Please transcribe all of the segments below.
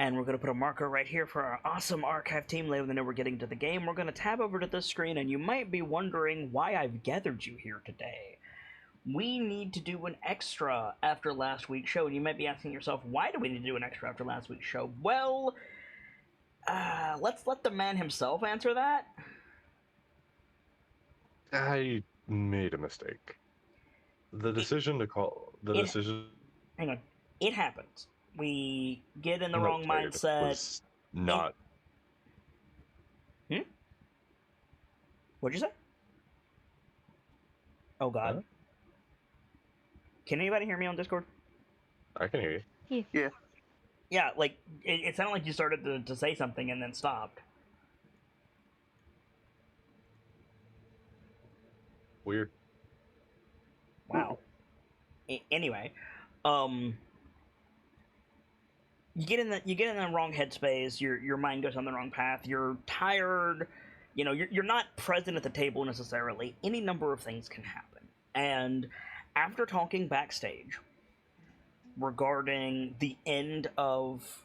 And we're going to put a marker right here for our awesome archive team. Later than we're getting to the game, we're going to tab over to this screen, and you might be wondering why I've gathered you here today. We need to do an extra after last week's show, and you might be asking yourself, why do we need to do an extra after last week's show? Well, let's let the man himself answer that. I made a mistake. The decision to call the decision. Hang on, it happens. We get in the wrong Noted mindset. was not. What'd you say? Oh God. Huh? Can anybody hear me on Discord? I can hear you. Yeah. Yeah, like it sounded like you started to say something and then stopped. Weird. Wow. Anyway, you get in the wrong headspace. Your mind goes on the wrong path. You're tired. You know, you're not present at the table necessarily. Any number of things can happen. And after talking backstage regarding the end of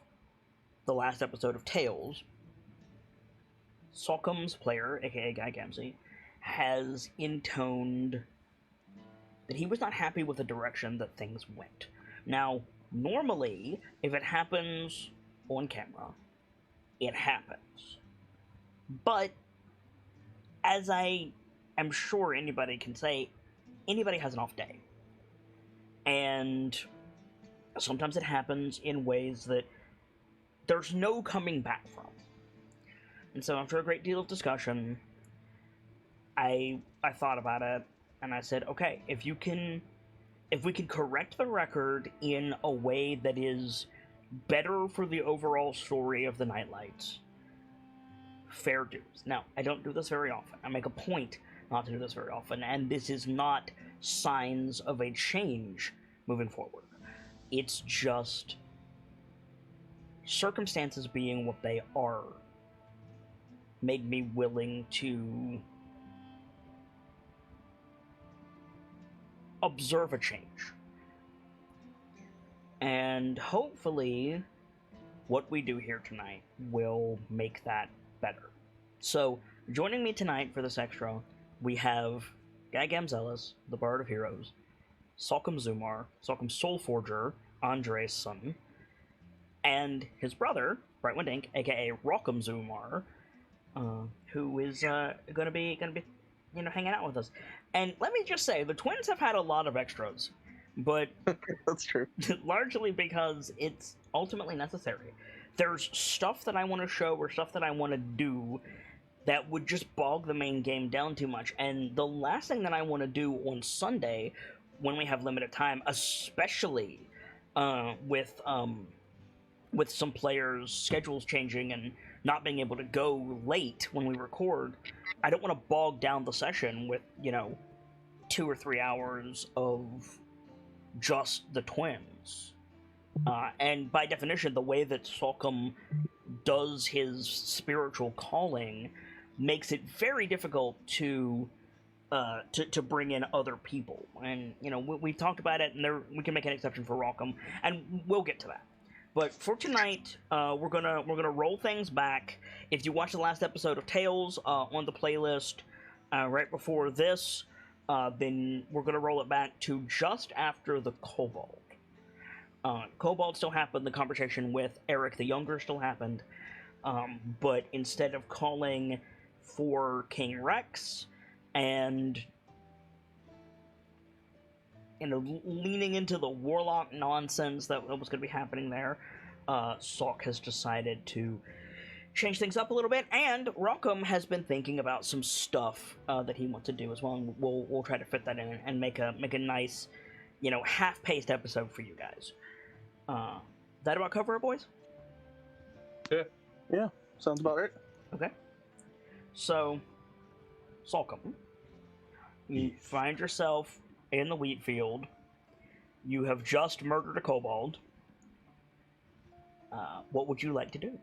the last episode of Tales, Salcombe's player, aka Guy Gamzee, has intoned that he was not happy with the direction that things went. Now, normally, if it happens on camera, it happens. But, as I am sure anybody can say, anybody has an off day. And sometimes it happens in ways that there's no coming back from. And so after a great deal of discussion, I thought about it, and I said, okay, if we can correct the record in a way that is better for the overall story of the KnightLites, fair dues. Now, I don't do this very often. I make a point not to do this very often, and this is not signs of a change moving forward. It's just circumstances being what they are made me willing to observe a change. And hopefully what we do here tonight will make that better. So, joining me tonight for this extra, we have Guy Gamzelis, the Bard of Heroes, Salcombe Zumar, Salcombe Soulforger, Andre's son, and his brother, Brightwind Inc., aka Rockham Zumar, who is gonna be hanging out with us. And let me just say, the twins have had a lot of extras, but That's true. largely because it's ultimately necessary. There's stuff that I want to show or stuff that I want to do that would just bog the main game down too much. And the last thing that I want to do on Sunday, when we have limited time, especially with some players' schedules changing and not being able to go late when we record, I don't want to bog down the session with, 2 or 3 hours of just the twins. And by definition, the way that Salcombe does his spiritual calling makes it very difficult to bring in other people. And, we've talked about it, and we can make an exception for Rockham, and we'll get to that. But for tonight, we're gonna roll things back. If you watched the last episode of Tales on the playlist right before this, then we're gonna roll it back to just after the Kobold. Kobold still happened. The conversation with Eric the Younger still happened, but instead of calling for King Rex and leaning into the warlock nonsense that was going to be happening there, Salk has decided to change things up a little bit, and Rockham has been thinking about some stuff that he wants to do as well, and we'll try to fit that in and make a nice, half-paced episode for you guys. That about cover it, boys? Yeah, sounds about right. Okay. So, Salcombe, you find yourself in the wheat field. You have just murdered a kobold. What would you like to do?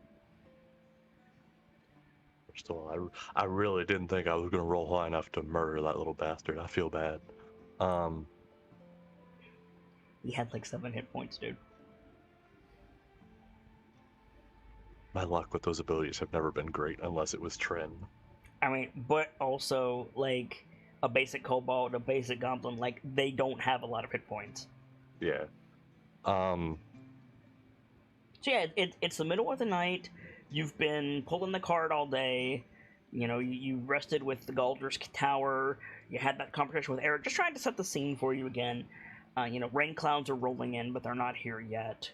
First of all, I really didn't think I was going to roll high enough to murder that little bastard. I feel bad. He had like 7 hit points, dude. My luck with those abilities have never been great unless it was Trin. I mean, but also, like, a basic kobold, a basic goblin, like, they don't have a lot of hit points. Yeah. So yeah, it's the middle of the night. You've been pulling the cart all day. You know, you rested with the Galder's Tower. You had that conversation with Eric, just trying to set the scene for you again. You know, rain clouds are rolling in, but they're not here yet.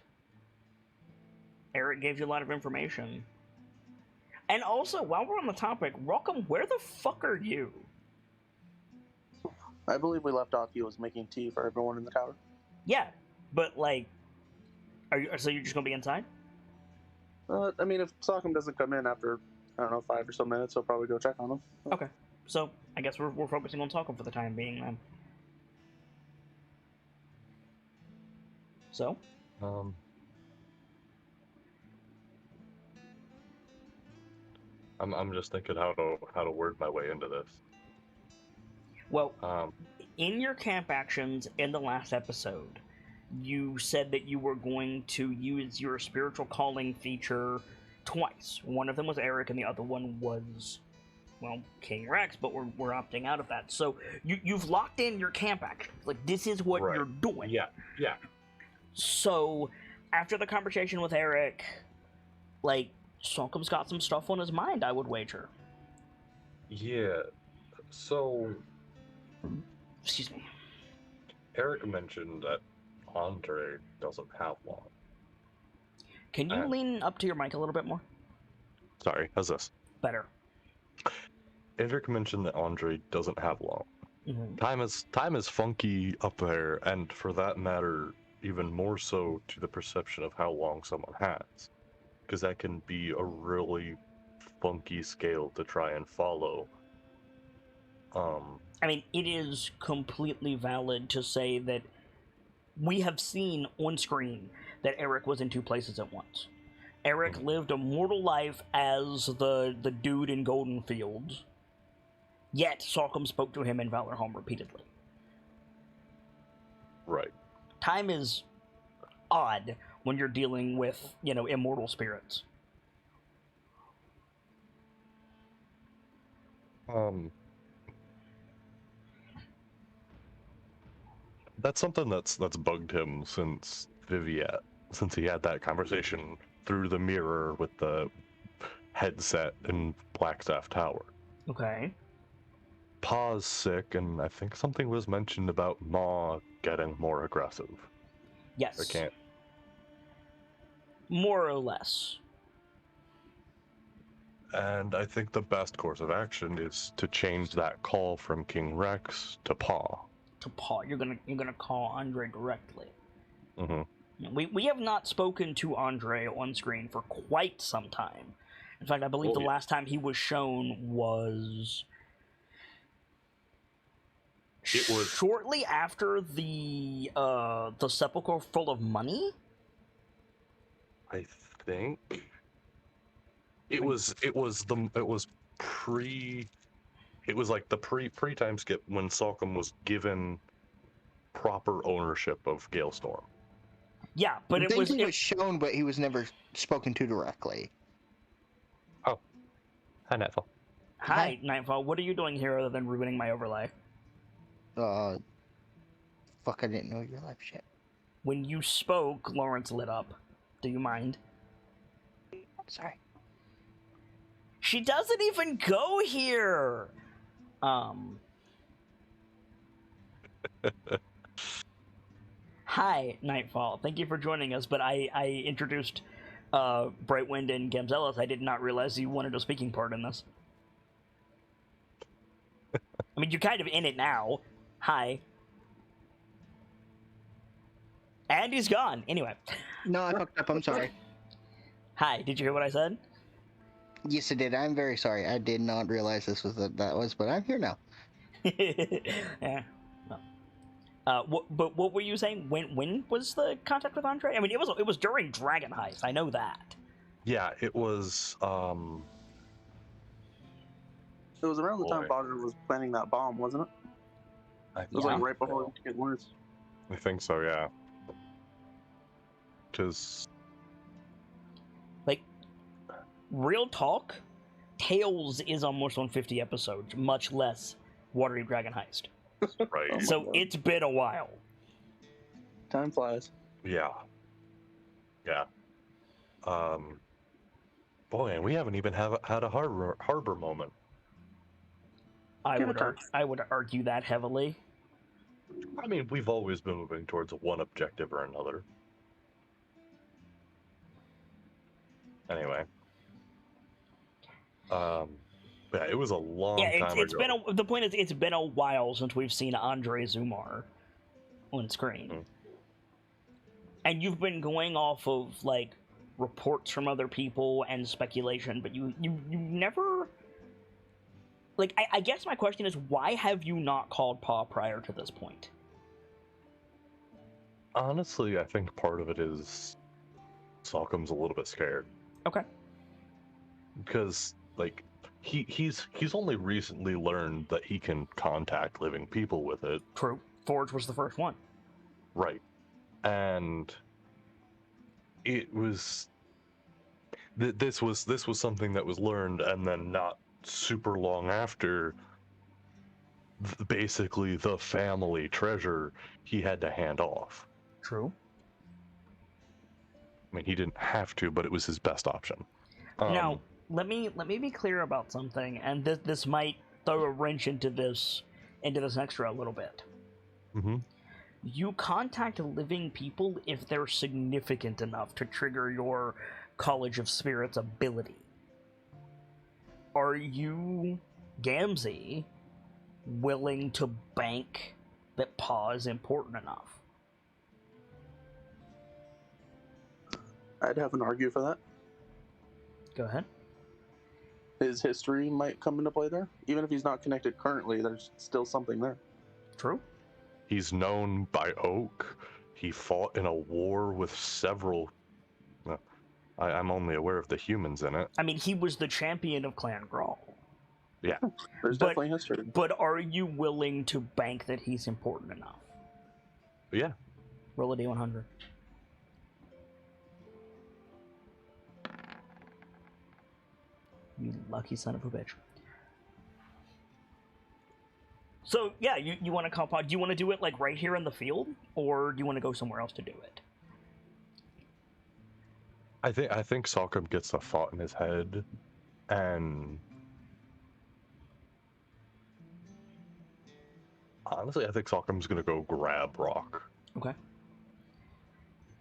Eric gave you a lot of information. And also, while we're on the topic, Rockham, where the fuck are you? I believe we left off. He was making tea for everyone in the tower. Yeah, but like, so you're just gonna be inside? I mean, if Sockham doesn't come in after, I don't know, 5 or so minutes, I'll probably go check on him. Okay, so I guess we're focusing on Sockham for the time being then. So? I'm just thinking how to word my way into this. Well, in your camp actions in the last episode, you said that you were going to use your spiritual calling feature twice. One of them was Eric, and the other one was, well, King Rex, but we're opting out of that. So you've locked in your camp actions. Like, this is what Right. you're doing. Yeah. So, after the conversation with Eric, like, Sockham's got some stuff on his mind, I would wager. Yeah. So, Excuse me. Eric mentioned that Andre doesn't have one. Can you lean up to your mic a little bit more? Sorry, how's this? Better. Eric mentioned that Andre doesn't have long. Mm-hmm. Time is funky up there, and for that matter, even more so to the perception of how long someone has, because that can be a really funky scale to try and follow. I mean, it is completely valid to say that we have seen on screen that Eric was in two places at once. Eric lived a mortal life as the dude in Golden Fields, yet Sockham spoke to him in Valorholm repeatedly. Right. Time is odd when you're dealing with, you know, immortal spirits. That's something that's bugged him since Viviette, since he had that conversation through the mirror with the headset in Blackstaff Tower. Okay. Pa's sick, and I think something was mentioned about Ma getting more aggressive. Yes. I can't. More or less. And I think the best course of action is to change that call from King Rex to Pa. To Pa. You're gonna call Andre directly. Mm-hmm. We have not spoken to Andre on screen for quite some time. In fact, I believe the last time he was shown was shortly after the sepulchre full of money. I think it was like the pre time skip when Salcom was given proper ownership of Galestorm. Yeah, but I think he was shown, but he was never spoken to directly. Oh, hi Nightfall. Hi Nightfall. What are you doing here other than ruining my overlay? Fuck! I didn't know your life shit. When you spoke, Lawrence lit up. Do you mind? Sorry. She doesn't even go here! Hi, Nightfall. Thank you for joining us, but I introduced Brightwind and Gamzella's. I did not realize you wanted a speaking part in this. I mean, you're kind of in it now. Hi. And he's gone. Anyway. No, I fucked up. I'm sorry. Hi. Did you hear what I said? Yes, I did. I'm very sorry. I did not realize this was that was, but I'm here now. Yeah. But what were you saying? When was the contact with Andre? I mean, it was during Dragon Heist. I know that. Yeah, it was. It was around the time Bodger was planning that bomb, wasn't it? It was like right before he get words. I think so, yeah. Because, like, real talk, Tales is almost 150 episodes, much less Watery Dragon Heist. Right. So it's been a while. Time flies. Yeah. Yeah. Boy, and we haven't even had a harbor moment. I would argue that heavily. I mean, we've always been moving towards one objective or another. Anyway. Yeah, it was a long time ago. The point is, it's been a while since we've seen Andre Zumar on screen. Mm. And you've been going off of, like, reports from other people and speculation, but you never... Like, I guess my question is, why have you not called Paw prior to this point? Honestly, I think part of it is Salcom's a little bit scared. Okay. Because, like, he's only recently learned that he can contact living people with it. True. Forge was the first one. Right. And it was... This was something that was learned, and then not super long after, basically the family treasure he had to hand off. True. I mean, he didn't have to, but it was his best option. Now, let me be clear about something, and this might throw a wrench into this extra a little bit. Mm-hmm. You contact living people if they're significant enough to trigger your College of Spirits ability. Are you, Gamzee, willing to bank that Paw is important enough? I'd have an argue for that. Go ahead. His history might come into play there. Even if he's not connected currently, there's still something there. True. He's known by Oak. He fought in a war with several... I'm only aware of the humans in it. I mean, he was the champion of Clan Grawl. Yeah. There's definitely history. But are you willing to bank that he's important enough? Yeah. Roll a D100. You lucky son of a bitch. So, yeah, you want to call Paw. Do you want to do it, like, right here in the field? Or do you want to go somewhere else to do it? I think Salcom gets a thought in his head, and honestly, I think Salcom's gonna go grab Rock. Okay.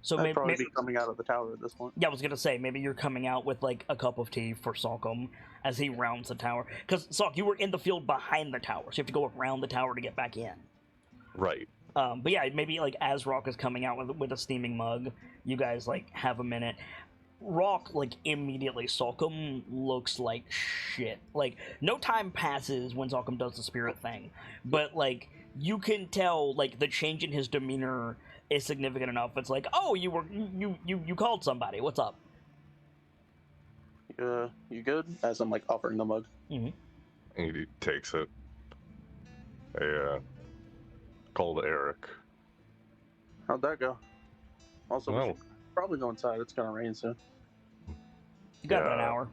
So I'd probably be coming out of the tower at this point. Yeah, I was gonna say maybe you're coming out with like a cup of tea for Salcom as he rounds the tower. Because Salk, you were in the field behind the tower, so you have to go around the tower to get back in. Right. But yeah, maybe like as Rock is coming out with a steaming mug, you guys like have a minute. Rock, like, immediately, Salcom looks like shit. Like, no time passes when Salcom does the spirit thing, but, like, you can tell, like, the change in his demeanor is significant enough. It's like, oh, you called somebody, what's up? You good? As I'm, like, offering the mug. Mm-hmm. And he takes it. Called Eric. How'd that go? Also, we should probably go inside. It's gonna rain soon. You got an hour.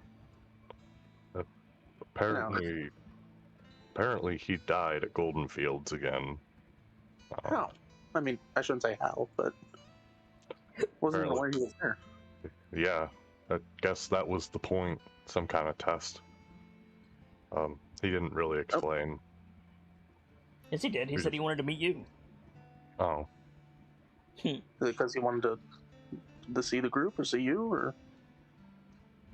Apparently he died at Golden Fields again. How? I mean, I shouldn't say how, but wasn't even aware he was there. Yeah, I guess that was the point. Some kind of test. He didn't really explain. Yes, he did. He said he wanted to meet you. Oh. Because he wanted to see the group or see you, or?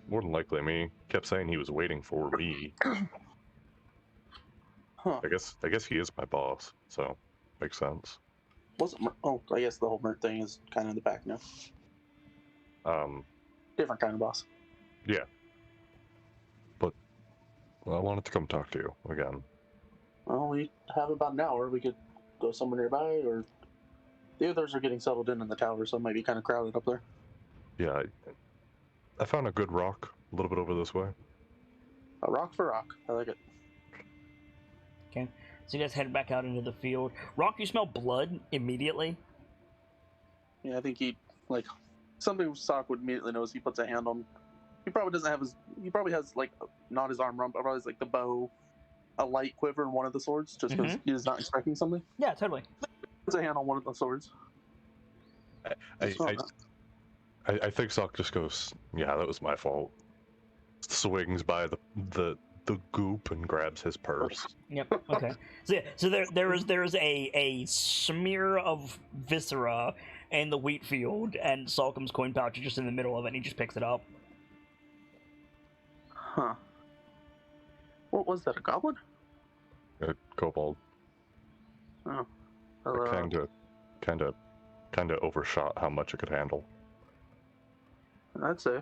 More than likely me. Kept saying he was waiting for me. Huh. I guess he is my boss, so makes sense. Oh, I guess the whole Mert thing is kind of in the back now. Different kind of boss. Yeah. But I wanted to come talk to you again. Well, we have about an hour. We could go somewhere nearby, or the others are getting settled in the tower, so it might be kind of crowded up there. Yeah, I found a good rock a little bit over this way. A rock for rock. I like it. Okay, so you guys head back out into the field. Rock, you smell blood immediately? Yeah, I think he, like, something Sock would immediately notice. He puts a hand on He probably doesn't have his. He probably has like not his arm rump, but probably has, like the bow, a light quiver, and one of the swords, just because he's not expecting something. Yeah, totally. Puts a hand on one of the swords. I think Sock just goes, yeah, that was my fault. Swings by the goop and grabs his purse. Yep. Okay. So yeah. So there's a smear of viscera in the wheat field, and Salcom's coin pouch is just in the middle of it, and he just picks it up. Huh. What was that? A goblin? Kobold. Oh. Kind of overshot how much it could handle. I'd say.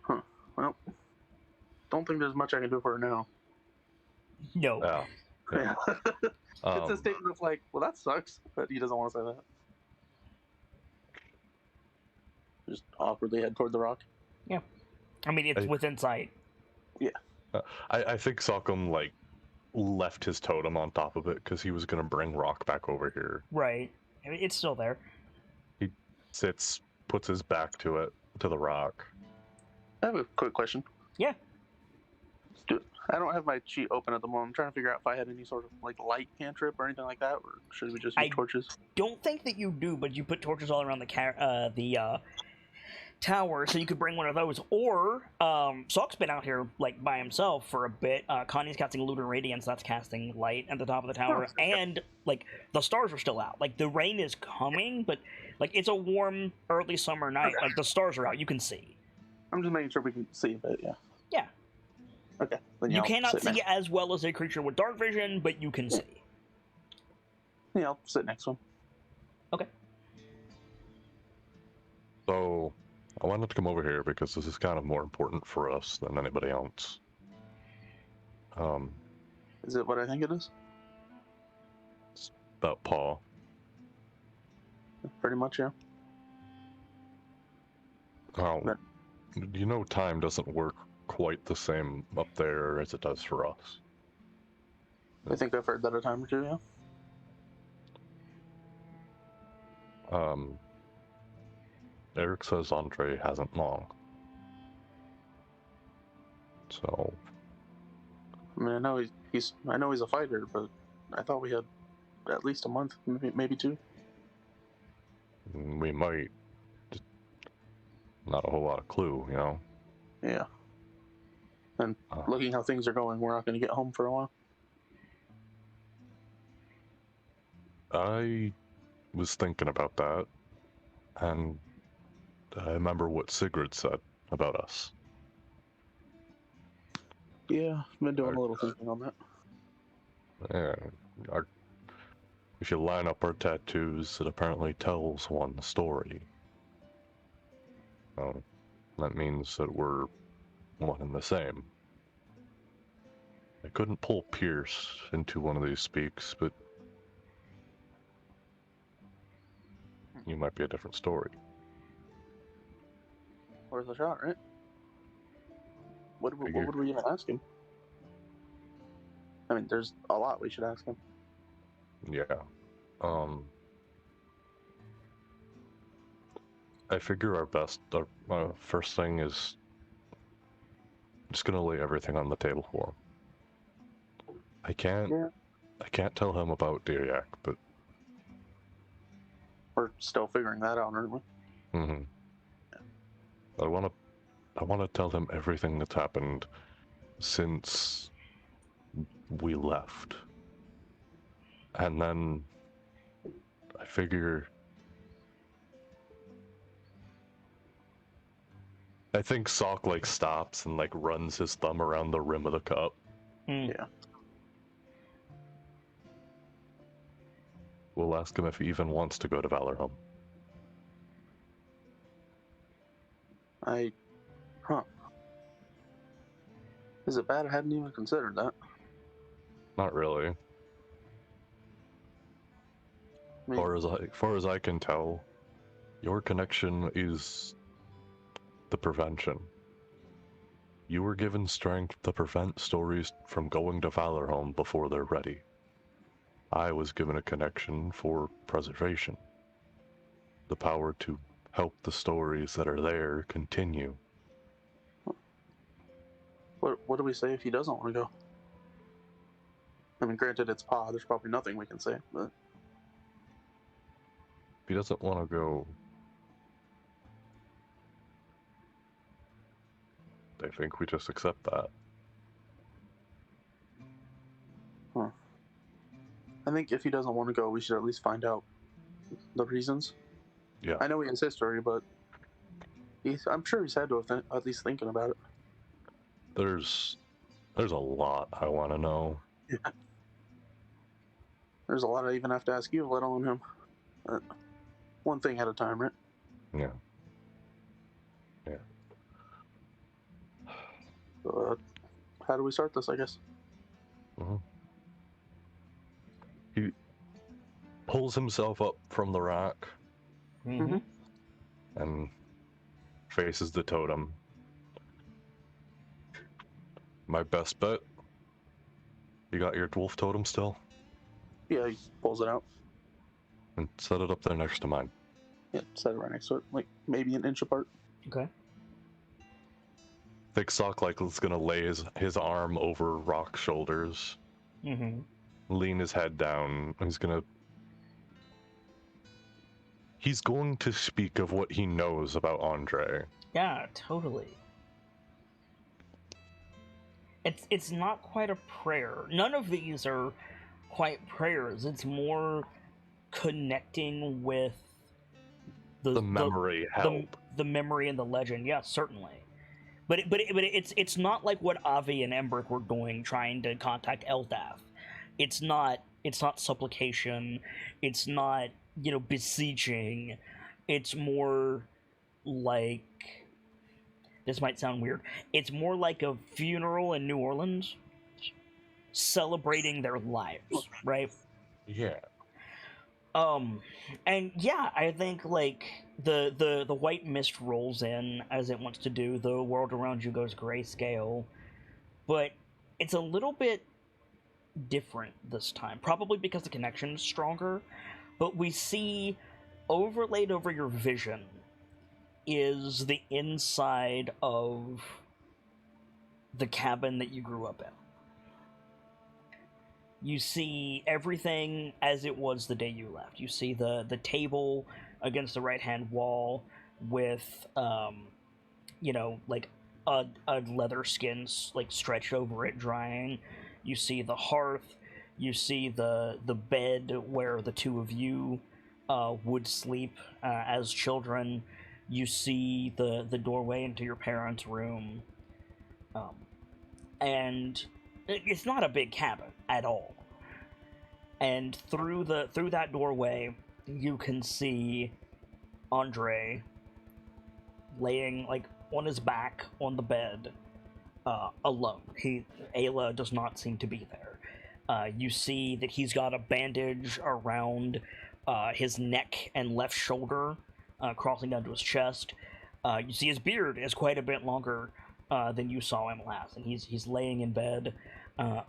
Huh. Well, don't think there's much I can do for her now. No. Yeah. Yeah. It's a statement of like, well, that sucks, but he doesn't want to say that. Just awkwardly head toward the rock. Yeah. I mean, it's within sight. Yeah. I think Sockham like left his totem on top of it because he was gonna bring Rock back over here. Right. I mean, it's still there. He sits, puts his back to it, to the rock. I have a quick question. Yeah. I don't have my sheet open at the moment. I'm trying to figure out if I had any sort of like light cantrip or anything like that, or should we just use torches? Don't think that you do, but you put torches all around the tower, so you could bring one of those. Or Sock's been out here like by himself for a bit. Connie's casting Lunar Radiance, that's casting light at the top of the tower, and like the stars are still out. Like the rain is coming, but like it's a warm early summer night. Okay. Like the stars are out, you can see. I'm just making sure we can see, but yeah. Yeah. Okay. Then You I'll cannot sit see next. as well as a creature with dark vision, but you can see. Yeah, I'll sit next to him. Okay. So I wanted to come over here because this is kind of more important for us than anybody else. Is it what I think it is? It's about Paul. Pretty much, yeah. Oh, you know, time doesn't work quite the same up there as it does for us. I think I've heard that a time or two, yeah. Eric says Andre hasn't long. So I mean, I know he's a fighter, but I thought we had at least a month, maybe two. we might just not a whole lot of clue, you know. Yeah. And looking how things are going, we're not going to get home for a while. I was thinking about that, and I remember what Sigrid said about us. Yeah, I've been doing a little thinking on that. Yeah, if you line up our tattoos, it apparently tells one story. That means that we're one and the same. I couldn't pull Pierce into one of these speaks, but you might be a different story. Worth a shot, right? What would we even ask him? I mean, there's a lot we should ask him. Yeah. I figure our first thing is just gonna lay everything on the table for him. I can't tell him about Diriak, but we're still figuring that out, aren't we? Mm-hmm. I want to tell him everything that's happened since we left. And then I figure I think Sock like stops and like runs his thumb around the rim of the cup. Yeah. We'll ask him if he even wants to go to Valorhome. Is it bad I hadn't even considered that? Not really. I mean, Far as I can tell, your connection is the prevention. You were given strength to prevent stories from going to Valorhome before they're ready. I was given a connection for preservation. The power to help the stories that are there continue. What do we say if he doesn't want to go? I mean, granted, it's Pa. There's probably nothing we can say, but If he doesn't want to go, I think we just accept that. I think if he doesn't want to go, we should at least find out the reasons. Yeah. I know he has history, but I'm sure he's had to have at least thinking about it. There's a lot I want to know. Yeah. There's a lot I even have to ask you, let alone him. One thing at a time, right? Yeah. How do we start this, I guess? He pulls himself up from the rock Mm-hmm. and faces the totem. My best bet? You got your dwarf totem still? Yeah, he pulls it out. And set it up there next to mine. Yeah, set it right next to it, like maybe an inch apart. Okay. Thick Sock like is gonna lay his arm over Rock's shoulders, Mm-hmm. lean his head down. He's going to speak of what he knows about Andre. Yeah, totally. It's not quite a prayer. None of these are quite prayers. It's more connecting with The memory held. the memory and the legend. Yeah, certainly. But it's not like what Avi and Embrick were doing, trying to contact Eldath. It's not supplication. It's not, beseeching. It's more like, this might sound weird, it's more like a funeral in New Orleans celebrating their lives, right? Yeah. And yeah, I think like the white mist rolls in as it wants to do. The world around you goes grayscale, but it's a little bit different this time, probably because the connection is stronger. But we see overlaid over your vision is the inside of the cabin that you grew up in. You see everything as it was the day you left. You see the table against the right-hand wall with, like a leather skin like stretched over it, drying. You see the hearth. You see the bed where the two of you would sleep as children. You see the doorway into your parents' room. And it's not a big cabin at all. And through that doorway, you can see Andre laying like on his back on the bed, alone. Ayla does not seem to be there. You see that he's got a bandage around his neck and left shoulder, crossing down to his chest. You see his beard is quite a bit longer than you saw him last, and he's laying in bed,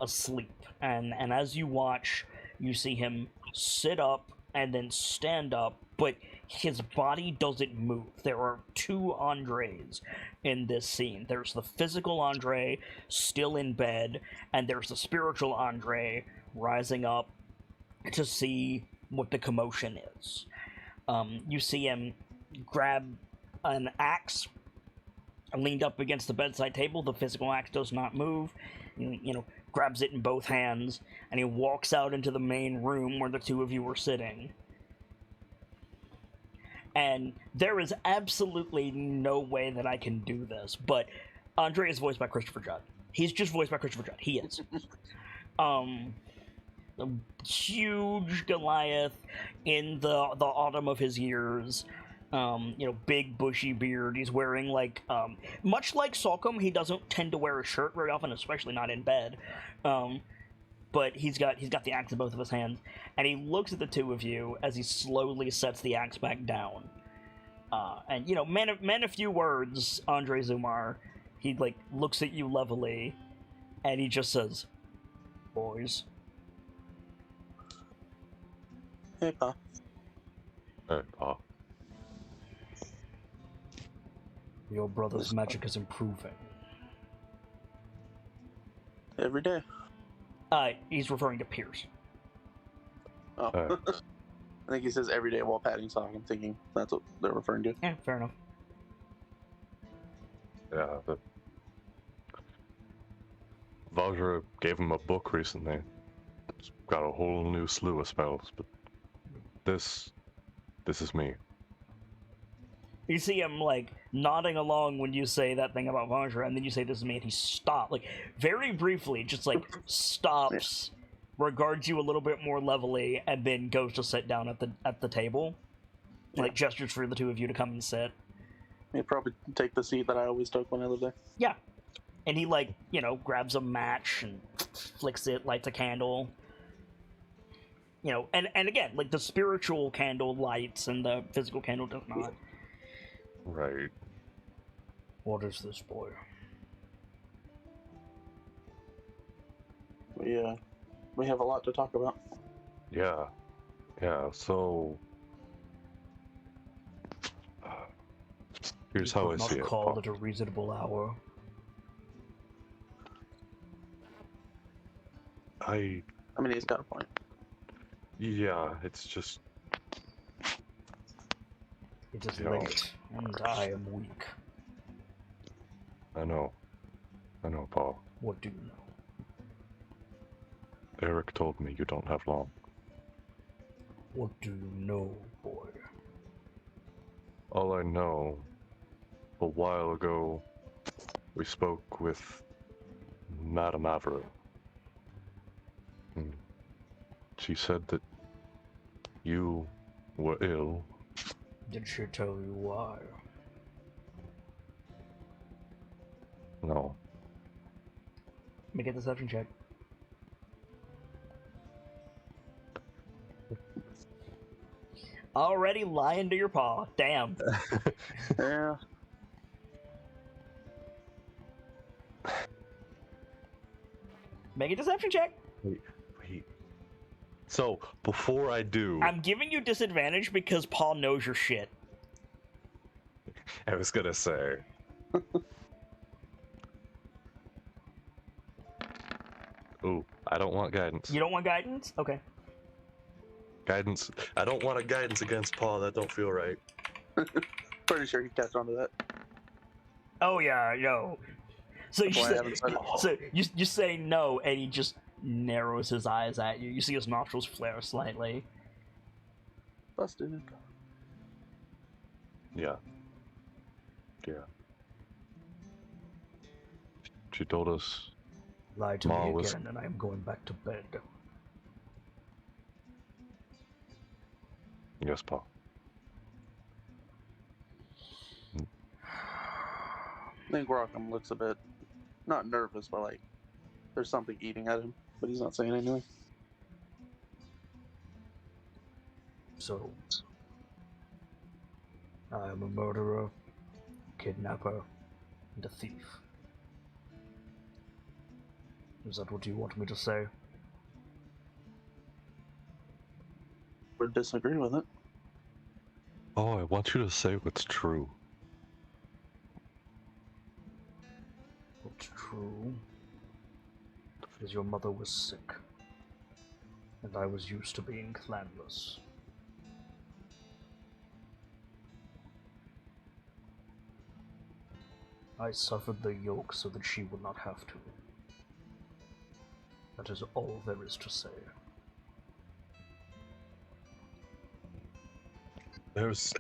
asleep. And as you watch, you see him sit up and then stand up, but his body doesn't move. There are two Andres in this scene. There's the physical Andre still in bed, and there's the spiritual Andre rising up to see what the commotion is. You see him grab an axe, leaned up against the bedside table. The physical axe does not move. Grabs it in both hands, and he walks out into the main room where the two of you were sitting. And there is absolutely no way that I can do this, but Andre is voiced by Christopher Judd. He's just voiced by Christopher Judd. He is. The huge Goliath in the autumn of his years. Big bushy beard. He's wearing much like Salcombe, he doesn't tend to wear a shirt very often, especially not in bed. But he's got the axe in both of his hands, and he looks at the two of you as he slowly sets the axe back down. And man of few words, Andre Zumar. He looks at you levelly, and he just says, "Boys." Hey, Pa. Hey, Pa. Your brother's magic is improving. Every day. He's referring to Pierce. Oh. I think he says every day while patting Sock. I'm thinking that's what they're referring to. Yeah, fair enough. Yeah, the Vajra gave him a book recently. It's got a whole new slew of spells, but this is me. You see him, like, nodding along when you say that thing about Vajra, and then you say this is me, and he stops, like, very briefly, just, like, stops, regards you a little bit more levelly, and then goes to sit down at the table. Like, gestures for the two of you to come and sit. He'd probably take the seat that I always took when I lived there. Yeah. And he, like, you know, grabs a match and flicks it, lights a candle. You know, and again, like, the spiritual candle lights and the physical candle does not. Right. What is this, boy? We have a lot to talk about. Yeah. Yeah, so here's how I see it. Not called at a reasonable hour. I mean, he's got a point. Yeah, it's just It is Yeah. late, and I am weak. I know, Paul. What do you know? Eric told me you don't have long. What do you know, boy? All I know, a while ago, we spoke with Madame Avra. And she said that you were ill. Did she tell you why? No. Make a deception check. Already lying to your paw. Damn. Yeah. Make a deception check. Wait. So, before I do... I'm giving you disadvantage because Paul knows your shit. I was gonna say... Ooh, I don't want guidance. You don't want guidance? Okay. Guidance... I don't want a guidance against Paul, that don't feel right. Pretty sure he catch on to that. Oh yeah, no. So you That's why I say, haven't said it. so you say no, and he just narrows his eyes at you. You see his nostrils flare slightly. Busted. Yeah. She told us... Lie to Ma me was- again, and I am going back to bed. Yes, Paul. I think Rockham looks a bit, not nervous, but like there's something eating at him, but he's not saying anything. So, I am a murderer, kidnapper, and a thief. Is that what you want me to say? Would disagree with it. Oh, I want you to say what's true. What's true is your mother was sick, and I was used to being clanless. I suffered the yoke so that she would not have to. That is all there is to say. There's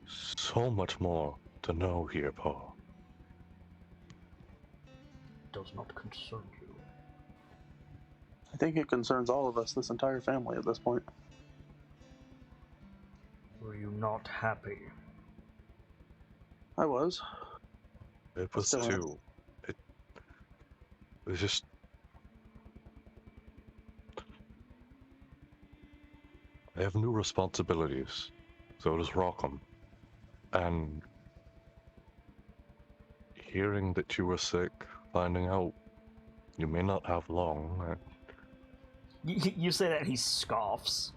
so much more to know here, Paul. It does not concern you. I think it concerns all of us, this entire family at this point. Were you not happy? I was. It was Still too. It was just. I have new responsibilities. So does Rockham. And hearing that you were sick, finding out you may not have long. You say that and he scoffs.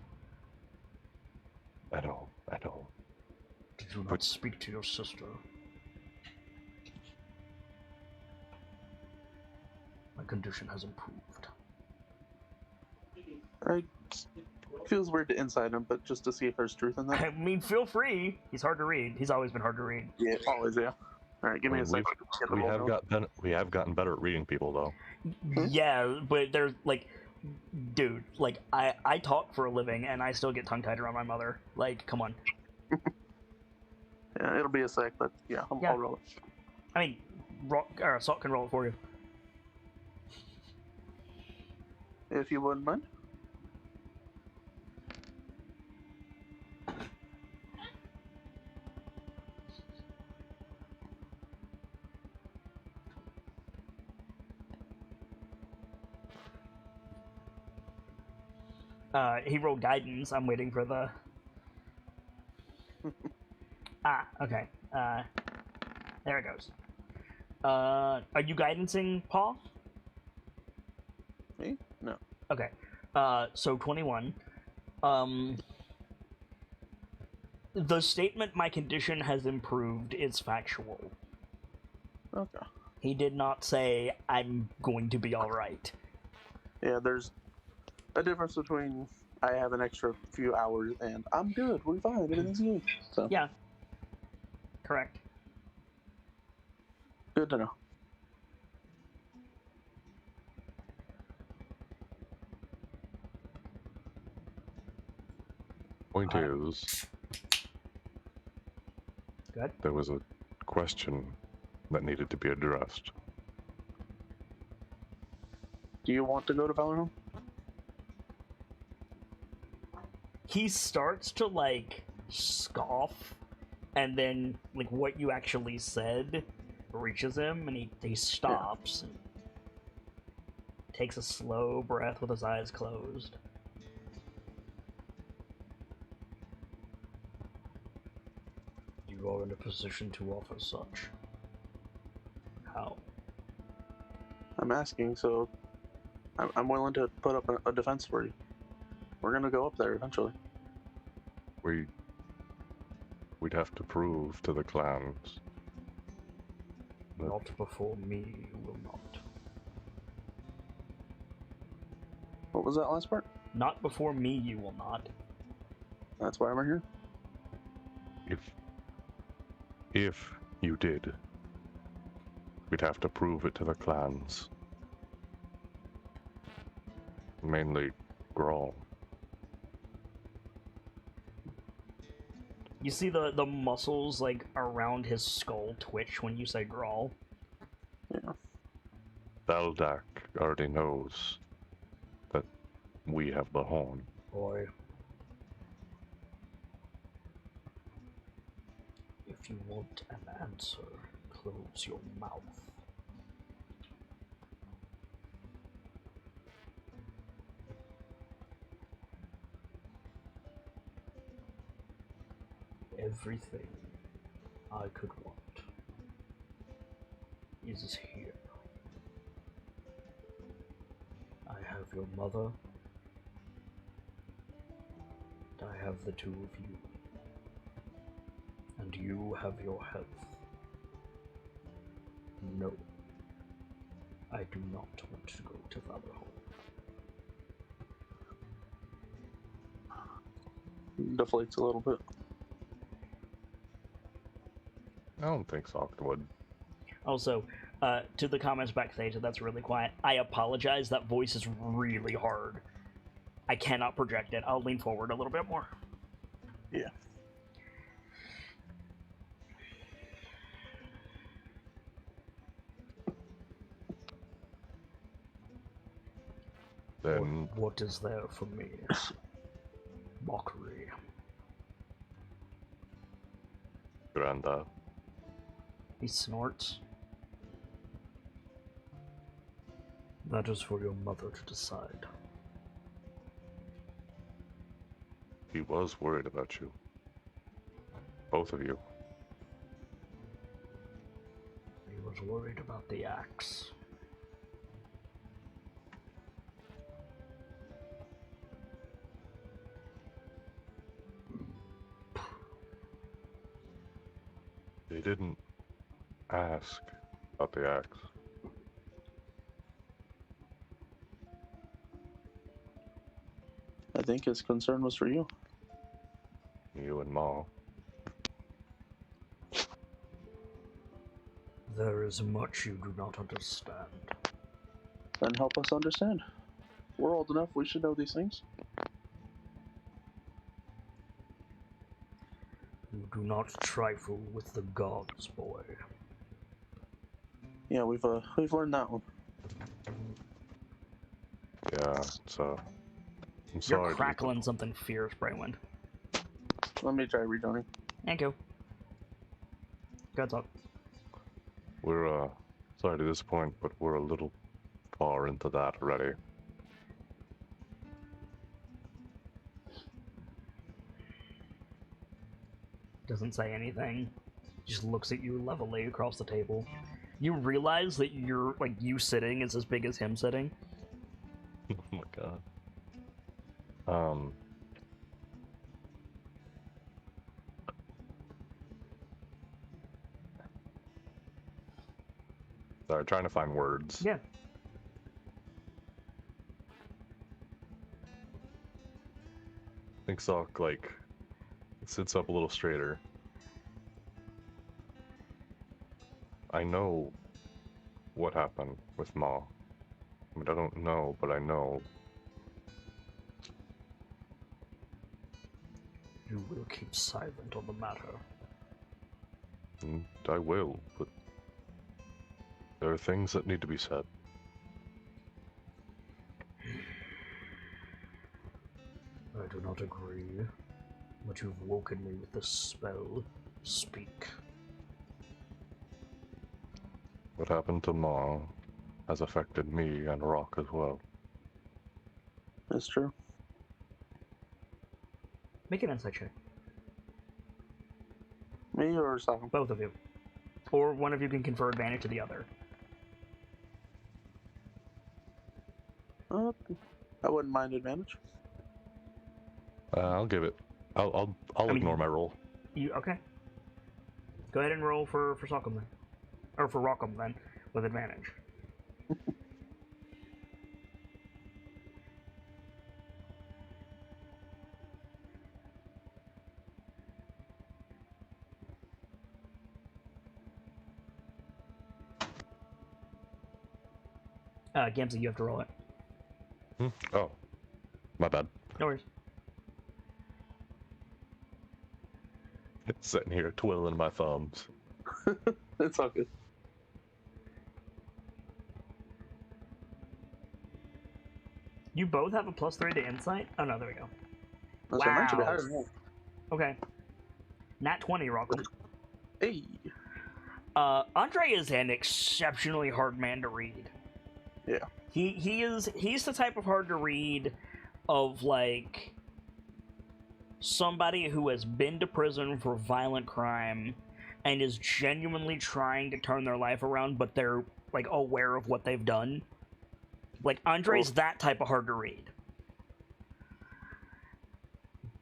I know. Did you not But- speak to your sister? My condition has improved. Feels weird to inside him, but just to see if there's truth in that. I mean, feel free. He's hard to read. He's always been hard to read. Yeah, always, yeah. All right, give me a second. We have gotten better at reading people though. Yeah, but there's like, dude, like I talk for a living and I still get tongue tied around my mother. Like, come on. Yeah, it'll be a sec, but yeah, I'll roll it. I mean, Salt can roll it for you. If you wouldn't mind. He rolled guidance. I'm waiting for the. Okay. There it goes. Are you guidancing Paul? Me? No. Okay. So 21. The statement "my condition has improved" is factual. Okay. He did not say "I'm going to be all right." Yeah, there's a difference between I have an extra few hours and I'm good, we're fine, everything's good. So Yeah. Correct. good to know. Point is, Good. there was a question that needed to be addressed. Do you want to go to Valorhome? He starts to like scoff, and then like what you actually said reaches him, and he stops and takes a slow breath with his eyes closed. You are in a position to offer such. How? I'm asking, so I'm willing to put up a defense for you. We're gonna go up there eventually. We'd have to prove to the clans that Not before me, you will not. What was that last part? Not before me, you will not. That's why I'm here. if you did, we'd have to prove it to the clans. Mainly Grawl. You see the muscles like around his skull twitch when you say Grawl. Yeah. Baldak already knows that we have the horn. Boy. If you want an answer, close your mouth. Everything I could want is here. I have your mother, and I have the two of you, and you have your health. No, I do not want to go to Valorhome. Deflates a little bit. I don't think Soct would. Also, to the comments backstage, that's really quiet. I apologize, that voice is really hard. I cannot project it. I'll lean forward a little bit more. Yeah. Then What is there for me? Mockery. Granda, He snorts. That is for your mother to decide. he was worried about you. Both of you. He was worried about the axe. They didn't ask about the axe. think his concern was for you. You and Ma. There is much you do not understand. Then help us understand. We're old enough, we should know these things. You do not trifle with the gods, boy. Yeah, we've learned that one. Yeah, so I'm You're sorry. crackling something fierce, Braywind. Let me try rejoining. Thank you. Go talk. We're sorry to disappoint, but we're a little far into that already. Doesn't say anything. Just looks at you levelly across the table. You realize that you're, like, you sitting is as big as him sitting. Oh my god. Sorry, trying to find words. Yeah. I think Sock, like, sits up a little straighter. I know what happened with Ma. I mean, I don't know, but I know. You will keep silent on the matter. And I will, but there are things that need to be said. I do not agree, but you've woken me with this spell. Speak. What happened to Ma has affected me and Rock as well. It's true. Make an insight check. Me or Sockham? Both of you. Or one of you can confer advantage to the other. I wouldn't mind advantage. I'll give it. I'll ignore my roll. You okay? Go ahead and roll for Sockham then. Or for Rockham then, with advantage. Gamsey, you have to roll it. Oh, my bad. No worries. Sitting here twiddling my thumbs. It's all good. You both have a +3 to insight? Oh no, there we go. That's what I meant to be Wow. higher than that. Okay. Nat 20, Rockham. Hey. Andre is an exceptionally hard man to read. Yeah. He's the type of hard to read of, like, somebody who has been to prison for violent crime and is genuinely trying to turn their life around, but they're, like, aware of what they've done. Like, Andre's that type of hard to read.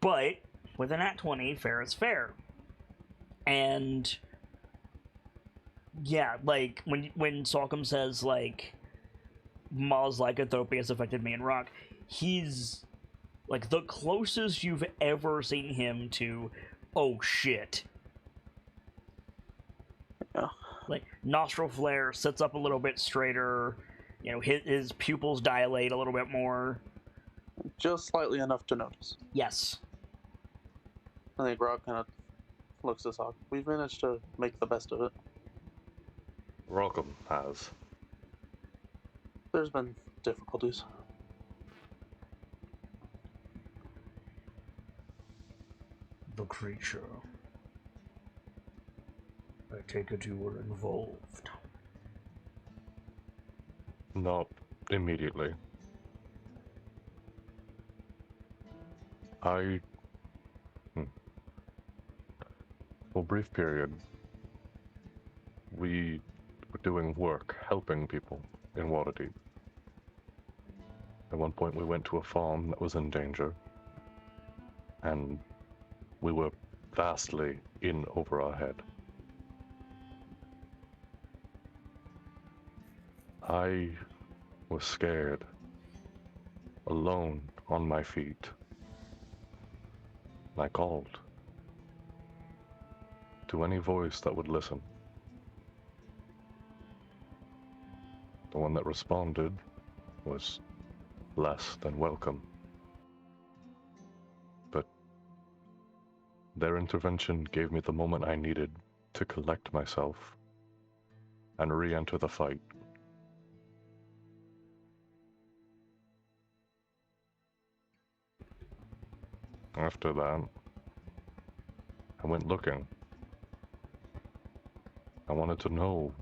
But with a nat 20, fair is fair. And yeah, like, when Salcom says, like, Ma's lycanthropy has affected me and Rock, he's, like, the closest you've ever seen him to, oh shit. Yeah. Like, nostril flare, sits up a little bit straighter, you know, his pupils dilate a little bit more. Just slightly enough to notice. Yes. I think Rock kind of looks us off. We've managed to make the best of it. Rockham has. There's been difficulties. The creature. I take it you were involved. Not immediately. For a brief period, we were doing work, helping people in Waterdeep. At one point we went to a farm that was in danger, and we were vastly in over our head. I was scared, alone on my feet, I called to any voice that would listen. The one that responded was less than welcome. But their intervention gave me the moment I needed to collect myself and re-enter the fight. After that, I went looking. I wanted to know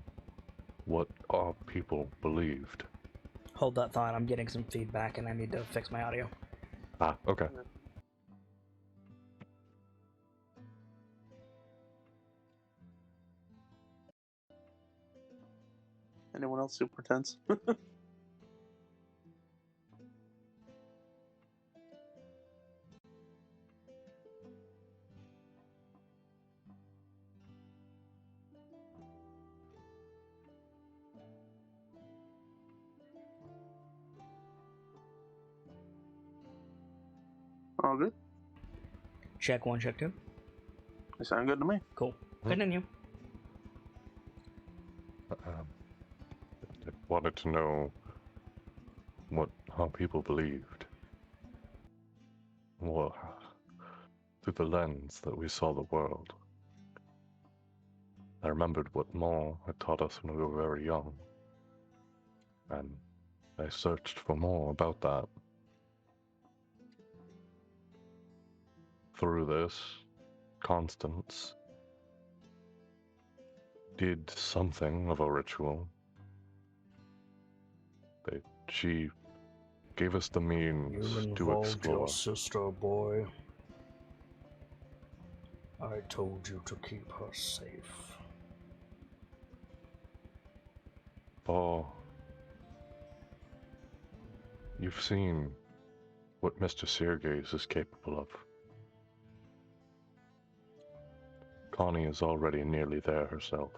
what our people believed. Hold that thought, I'm getting some feedback and I need to fix my audio. Ah, okay. Anyone else super tense? All good? Check 1, check 2. They sound good to me. Cool. Continue. I wanted to know what our people believed. Well, through the lens that we saw the world. I remembered what Ma had taught us when we were very young, and I searched for more about that. Through this, Constance did something of a ritual. She gave us the means You to involved explore. your sister, boy. I told you to keep her safe. Oh, you've seen what Mr. Sergey's is capable of. Connie is already nearly there herself.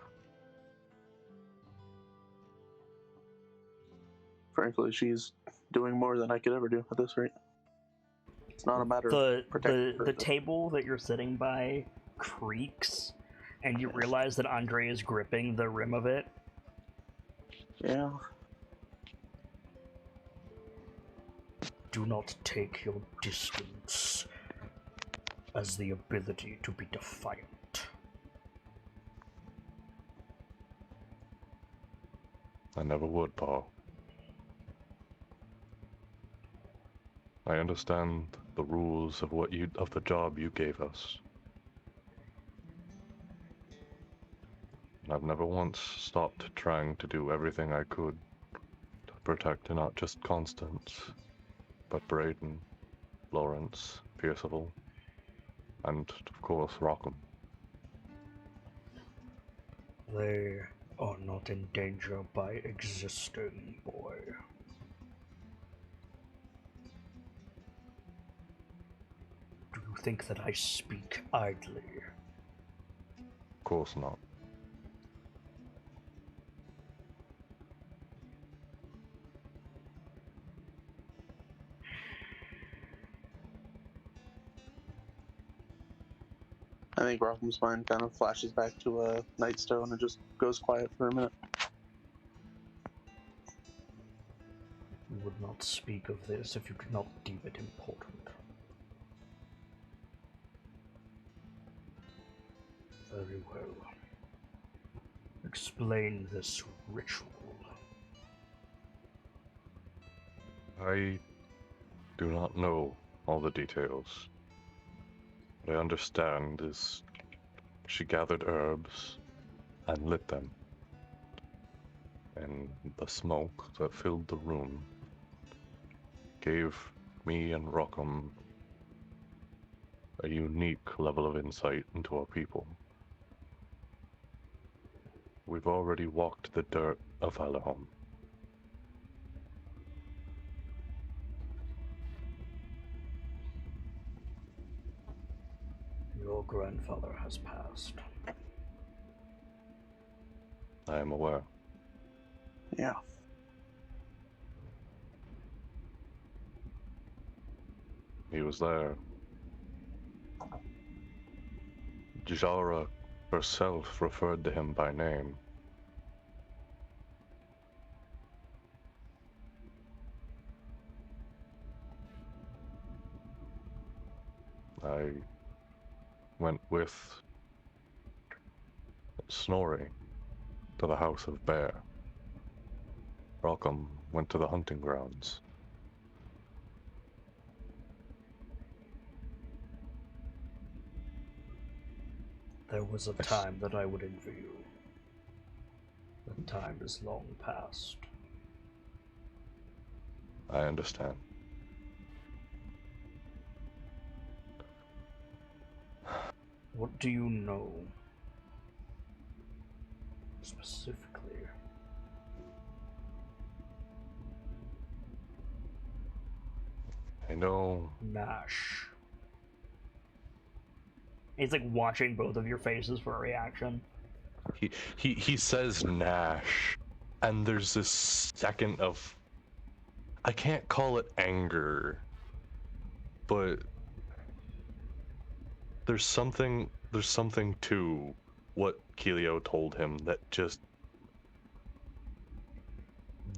Frankly, she's doing more than I could ever do at this rate. It's not a matter of protecting her. The table that you're sitting by creaks, and you realize that Andre is gripping the rim of it. Yeah. Do not take your distance as the ability to be defiant. I never would, Paul. I understand the rules of the job you gave us. I've never once stopped trying to do everything I could to protect not just Constance, but Braden, Lawrence, Percival, and of course Rockham. They are not in danger by existing, boy. Do you think that I speak idly? Of course not. I think Rockham's mind kind of flashes back to a Nightstone and just goes quiet for a minute. You would not speak of this if you did not deem it important. Very well. Explain this ritual. I do not know all the details. What I understand is she gathered herbs and lit them, and the smoke that filled the room gave me and Rockham a unique level of insight into our people. We've already walked the dirt of Alahom. Your grandfather has passed. I am aware. Yeah. He was there Jara herself referred to him by name. I went with Snorri to the House of Bear. Rockham went to the hunting grounds. There was a time that I would envy you. The time is long past. I understand. What do you know? Specifically. I know. Nash. He's like watching both of your faces for a reaction. He says Nash, and there's this second of, I can't call it anger, but there's something to what Keelio told him that just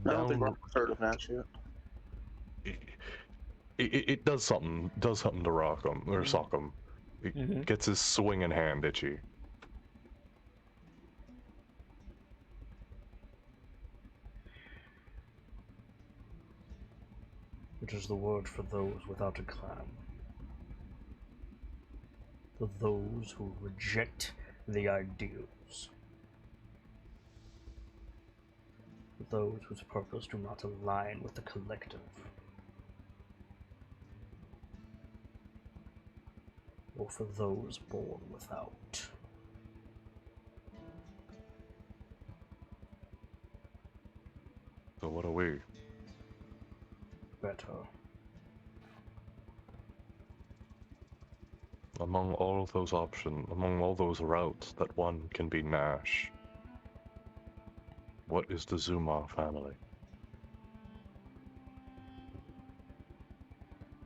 I don't think Rockham's heard of Nash yet. it does something to Rockham or Sockham. It gets his swinging hand itchy. It is the word for those without a clan. For those who reject the ideals. For those whose purpose do not align with the collective. Or for those born without. So what are we? Better. Among all of those options, among all those routes that one can be Nash, what is the Zuma family?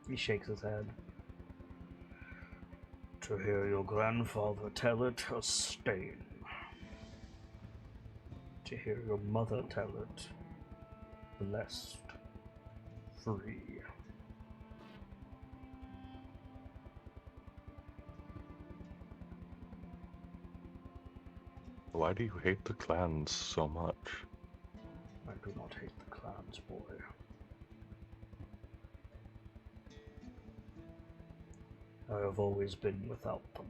He shakes his head. To hear your grandfather tell it, a stain. To hear your mother tell it, blessed, free. Why do you hate the clans so much? I do not hate the clans, boy. I have always been without them.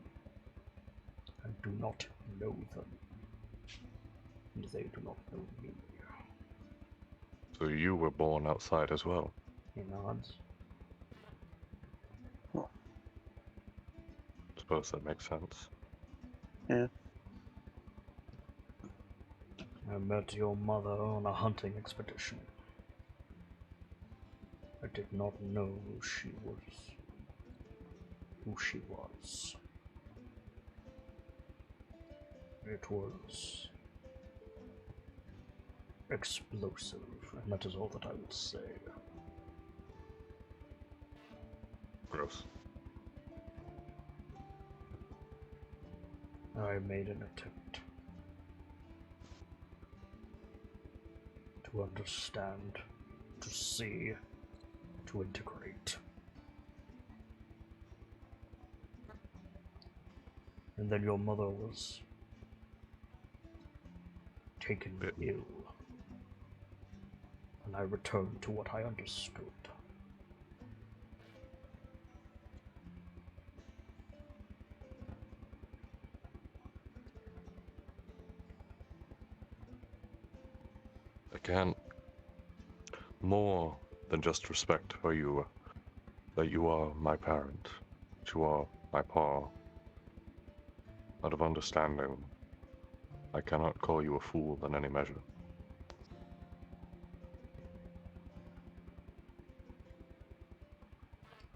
I do not know them. And they do not know me. So you were born outside as well? He nods. Suppose that makes sense. Yeah. I met your mother on a hunting expedition. I did not know who she was. It was explosive, and that is all that I would say. Gross. I made an attempt to understand, to see, to integrate. And then your mother was taken ill, and I returned to what I understood. Again, more than just respect for you, that you are my parent, that you are my pa. Out of understanding, I cannot call you a fool in any measure.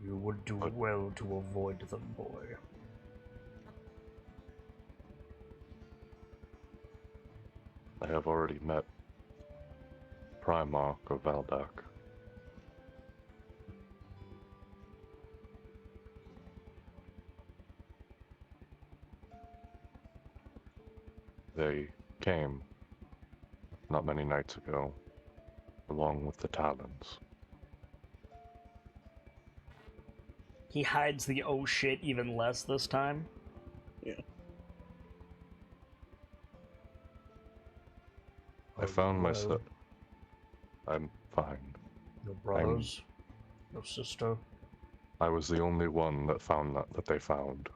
You would do well to avoid them, boy. I have already met Primarch of Valdak. they came not many nights ago, along with the Talons. He hides the oh shit even less this time. Yeah. I found myself. I'm fine. Your brothers, your sister. I was the only one that found that they found.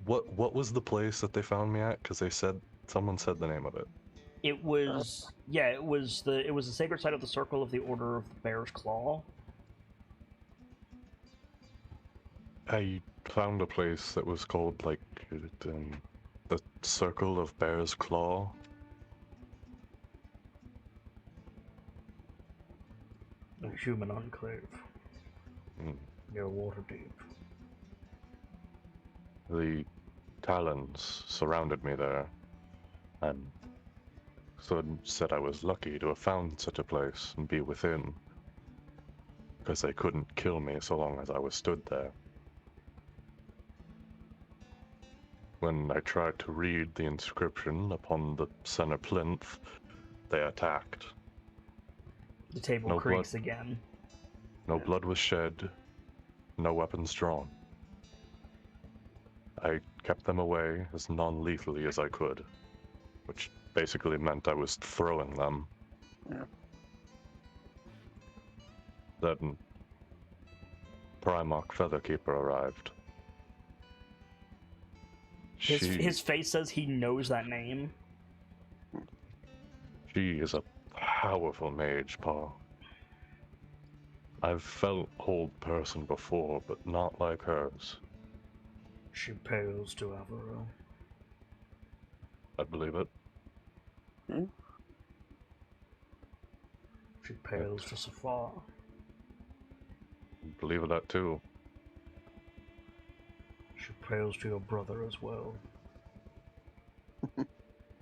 What was the place that they found me at? Because someone said the name of it. It was it was the sacred site of the Circle of the Order of the Bear's Claw. I found a place that was called like the Circle of Bear's Claw. A human enclave. Mm. Near Waterdeep. The Talons surrounded me there, and said I was lucky to have found such a place and be within, because they couldn't kill me so long as I was stood there. When I tried to read the inscription upon the center plinth, they attacked. The table No creaks blood. again. No blood was shed, no weapons drawn. I kept them away as non-lethally as I could, which basically meant I was throwing them. Yeah. Then Primarch Featherkeeper arrived. His face says he knows that name. She is a powerful mage, Paul. I've felt hold person before, but not like hers. She pales to Avaro. I believe it. Hmm? She pales to Safar. Believe that too. She pales to your brother as well.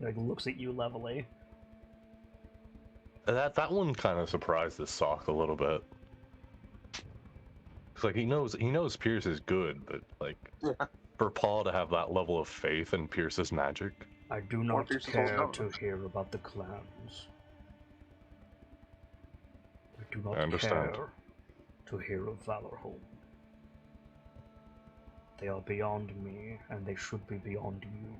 Like, looks at you levelly. That one kind of surprised this sock a little bit. It's like he knows Pierce is good, but like for Paul to have that level of faith in Pierce's magic. I do Or not Pierce's care old to knowledge. hear about the clans. I do I not understand. care to hear of Valorholm. They are beyond me, and they should be beyond you.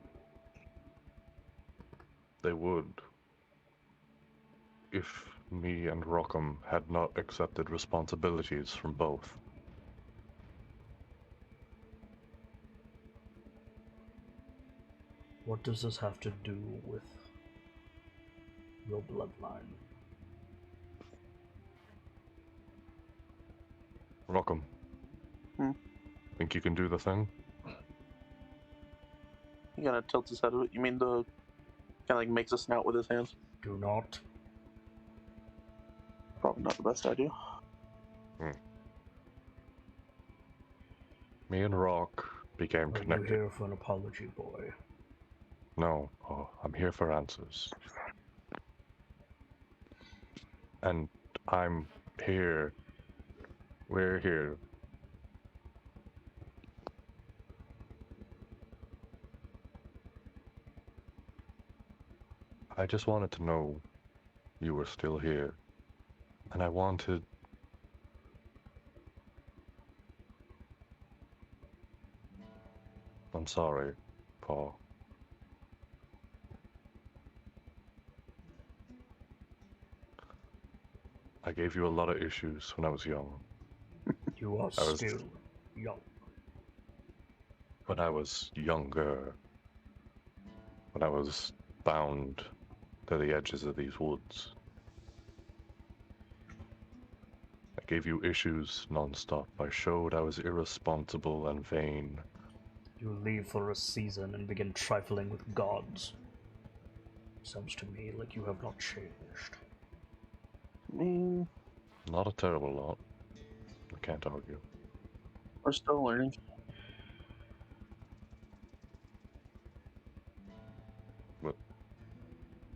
They would. If me and Rockham had not accepted responsibilities from both. What does this have to do with your bloodline? Rockham. Hmm? Think you can do the thing? He kind of tilts his head. You mean the kind of like makes a snout with his hands? Do not. Probably not the best idea. Me and Rock became Are you connected. here for an apology, boy? No, I'm here for answers. And I'm here. We're here. I just wanted to know you were still here. And I wanted... I'm sorry, Paul. I gave you a lot of issues when I was young. You are I was- still young. When I was younger. When I was bound to the edges of these woods. I gave you issues non-stop. I showed I was irresponsible and vain. You leave for a season and begin trifling with gods. Sounds to me like you have not changed. I mean, Not a terrible lot. I can't argue. we're still learning.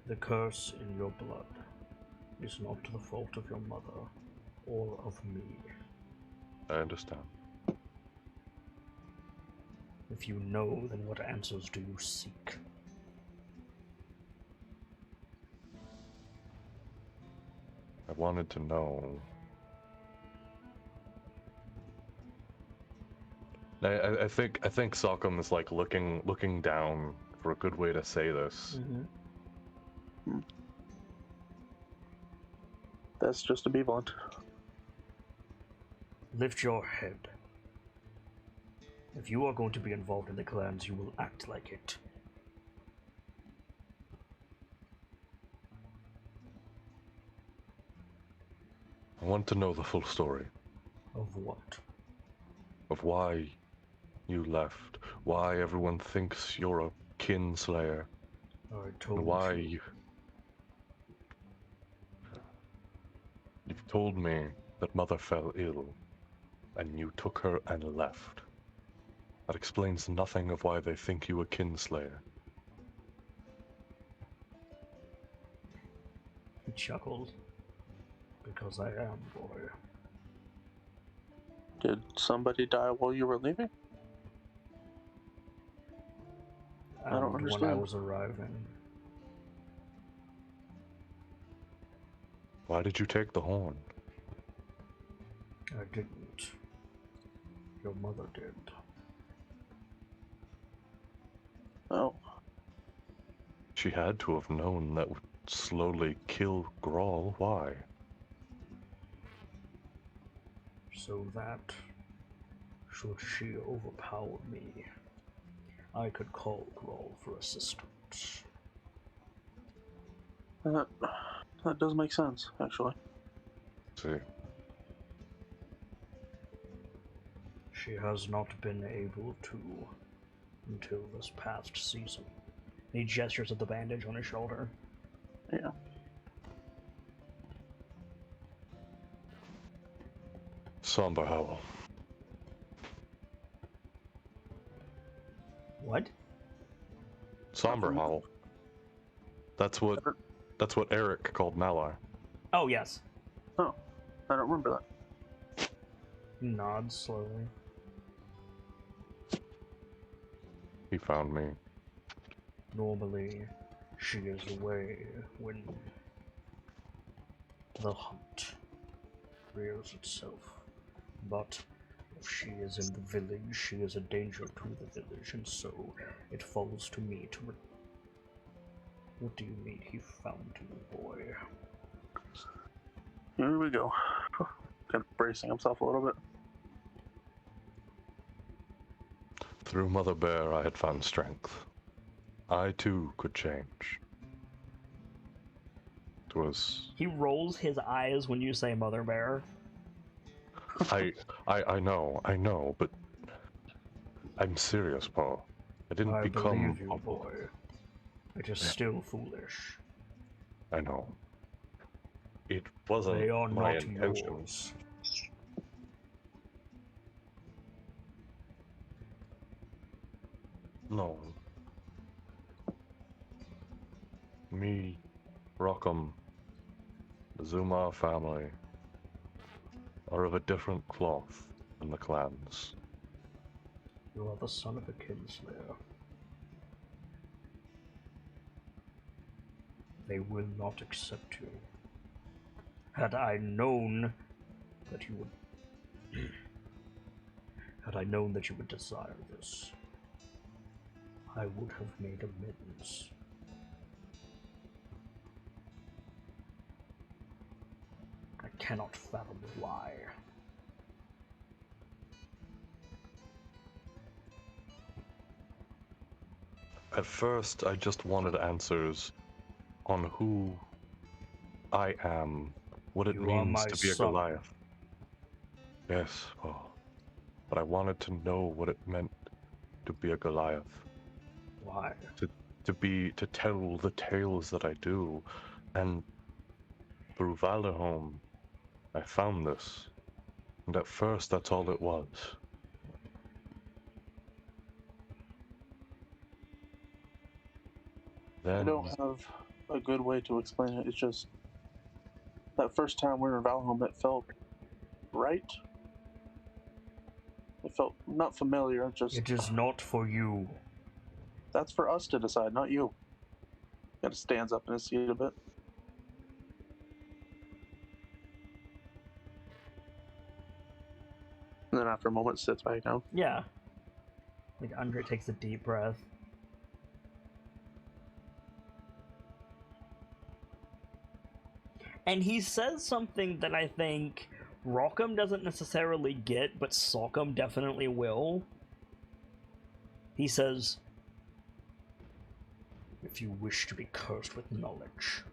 The curse in your blood is not the fault of your mother or of me. I understand. If If you know, then what answers do you seek? I wanted to know. I think Sokkum is like looking down for a good way to say this. Mm-hmm. That's just to be blunt. Lift your head. If you are going to be involved in the clans, you will act like it. I want to know the full story Of what? of why you left, why everyone thinks you're a kinslayer, I told and why you. You've told me that Mother fell ill, and you took her and left. That explains nothing of why they think you a kinslayer. He chuckled. Because I am, boy. Did somebody die while you were leaving? I don't And when I understand. was arriving, Why did you take the horn? I didn't. Your mother did. Oh, She had to have known that would slowly kill Grawl. Why? So that, should she overpower me, I could call Grawl for assistance. that does make sense, actually. See, She has not been able to until this past season. He gestures at the bandage on his shoulder. Yeah. Somber Howl. What? Somber Howl. That's what Eric called Malar. Oh, yes. Oh, I don't remember that. He nods slowly. He found me. Normally, she is away when the hunt rears itself. But if she is in the village, she is a danger to the village, and so it falls to me to... What do you mean he found you, boy? Here we go. Kind of bracing himself a little bit. Through Mother Bear, I had found strength. I too could change. It was. He rolls his eyes when you say Mother Bear. I know, but I'm serious, Paul. I didn't I become. believe you, boy. It is still foolish. I know. It wasn't They are my not intention. yours. No. Me, Rockham, the Zuma family are of a different cloth than the clans. You are the son of a kinslayer. They will not accept you. Had I known that you would... Had I known that you would desire this, I would have made amends. I cannot fathom why. At first, I just wanted answers on who I am, what it You are means my to be a son. Goliath. Yes, Paul. But I wanted to know what it meant to be a Goliath. Why? To tell the tales that I do, and through Valderholm, I found this, and at first that's all it was. I Then, don't have a good way to explain it. It's just that first time we were in Valheim, it felt right. It It felt not familiar, just... It is not for you. That's for us to decide, not you. Kind of stands up in his seat a bit. And then after a moment, sits back down. Yeah. Like, Andre takes a deep breath. And he says something that I think Rockham doesn't necessarily get, but Sockham definitely will. He says, "If you wish to be cursed with knowledge."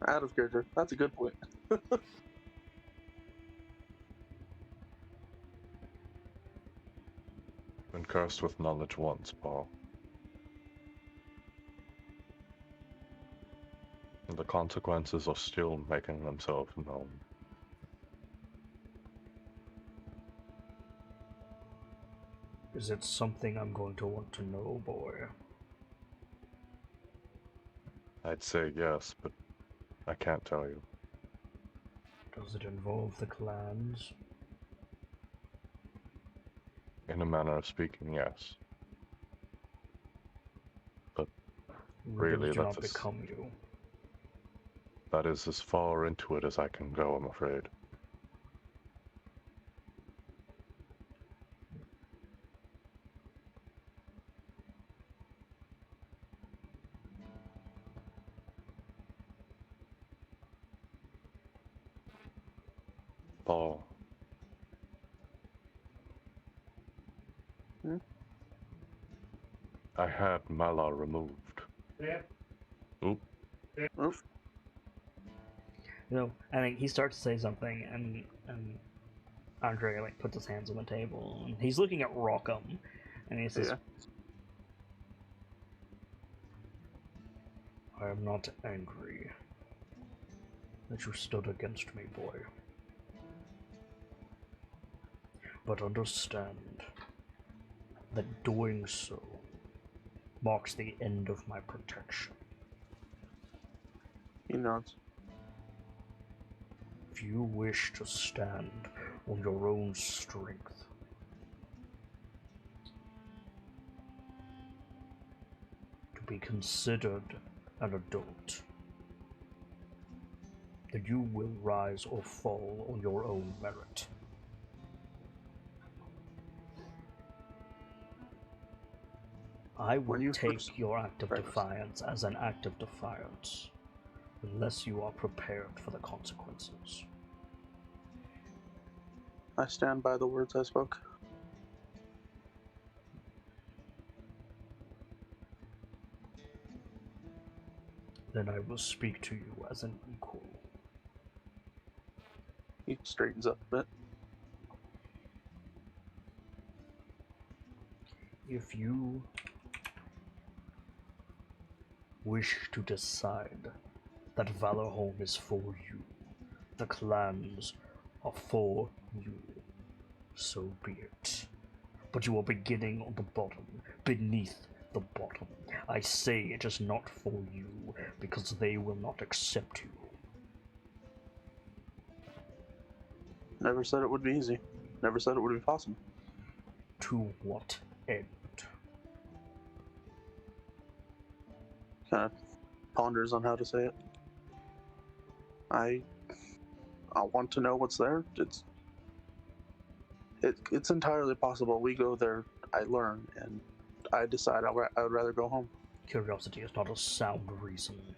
Out of character. That's a good point. Been cursed with knowledge once, Paul. And the consequences are still making themselves known. Is it something I'm going to want to know, boy? I'd say yes, but I can't tell you. Does it involve the clans? In a manner of speaking, yes. But really, Riddles do not that's become you. that is as far into it as I can go, I'm afraid. Paul. I had Mala removed. Oop. Oof. You know, I think he starts to say something, and Andre like puts his hands on the table, and he's looking at Rockham, and he says, Yeah. "I am not angry that you stood against me, boy. But understand that doing so marks the end of my protection. He nods. If you wish to stand on your own strength, to be considered an adult, then you will rise or fall on your own merit. I When you would take first- your act of Right. defiance as an act of defiance, unless you are prepared for the consequences." I stand by the words I spoke. Then I will speak to you as an equal. He straightens up a bit. If you wish to decide that Valorholm is for you, the clans are for you, so be it. But you are beginning on the bottom, beneath the bottom. I say it is not for you, because they will not accept you. Never said it would be easy. Never said it would be possible. To what end? Kind of ponders on how to say it. I want to know what's there. It's entirely possible. We go there, I learn, and I decide I would rather go home. Curiosity is not a sound reason.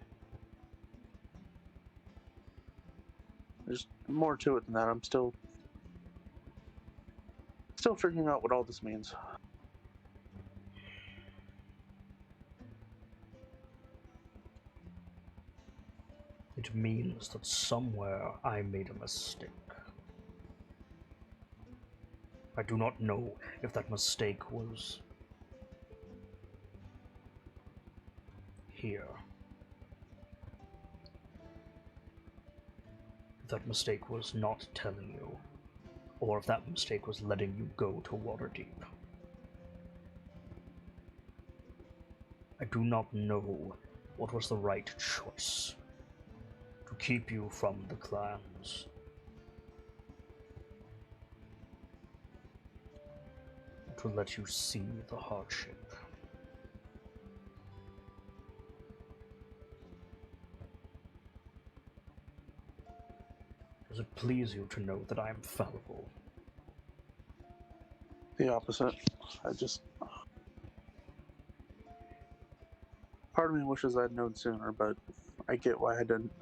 There's more to it than that. I'm still figuring out what all this means. It means that somewhere I made a mistake. I do not know if that mistake was here. If that mistake was not telling you, or if that mistake was letting you go to Waterdeep. I do not know what was the right choice to keep you from the clans. to let you see the hardship. Does it please you to know that I am fallible? The opposite. I just... Part of me wishes I'd known sooner, but I get why I didn't.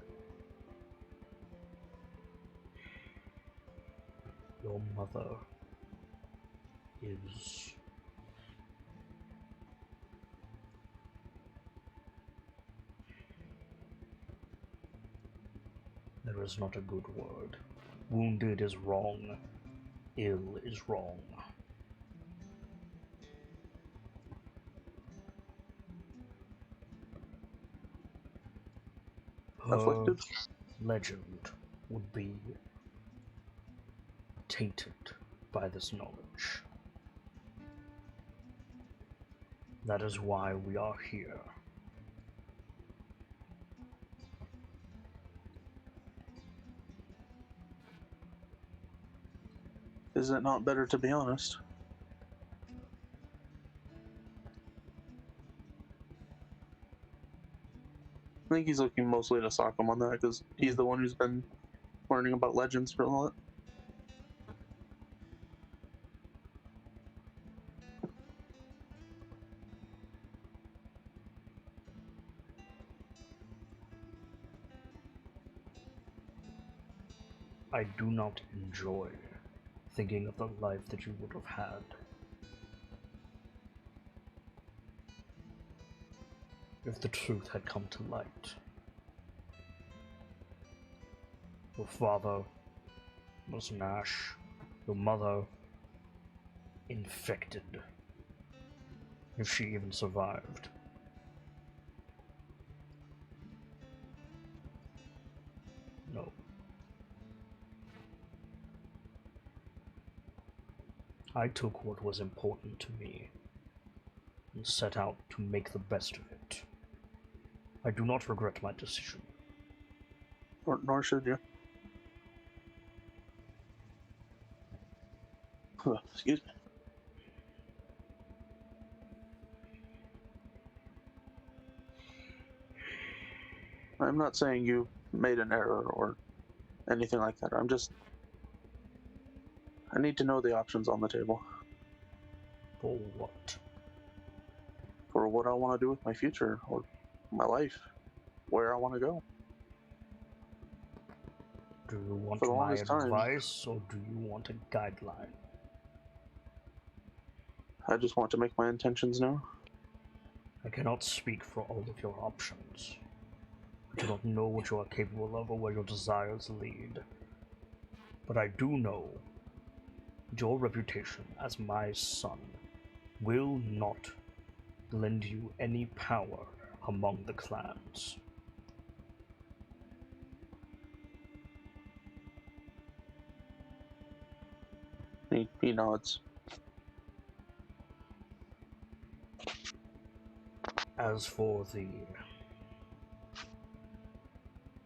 Your mother is... There is not a good word. Wounded is wrong. Ill is wrong. Her Afflicted? legend would be tainted by this knowledge. That is why we are here. Is it not better to be honest? I think he's looking mostly to Sokkum on that, because he's the one who's been learning about legends for a lot. I do not enjoy thinking of the life that you would have had if the truth had come to light. Your father was Nash, your mother infected, if she even survived. No. I took what was important to me and set out to make the best of it. I do not regret my decision. Nor should you. Excuse me. I'm not saying you made an error or anything like that. I need to know the options on the table For what? for what I want to do with my future or my life, where I want to go. Do you want For the my longest time. advice, or do you want a guideline? I just want to make my intentions known. I cannot speak for all of your options. I do not know what you are capable of or where your desires lead. But I do know that your reputation as my son will not lend you any power among the clans. He nods. As for the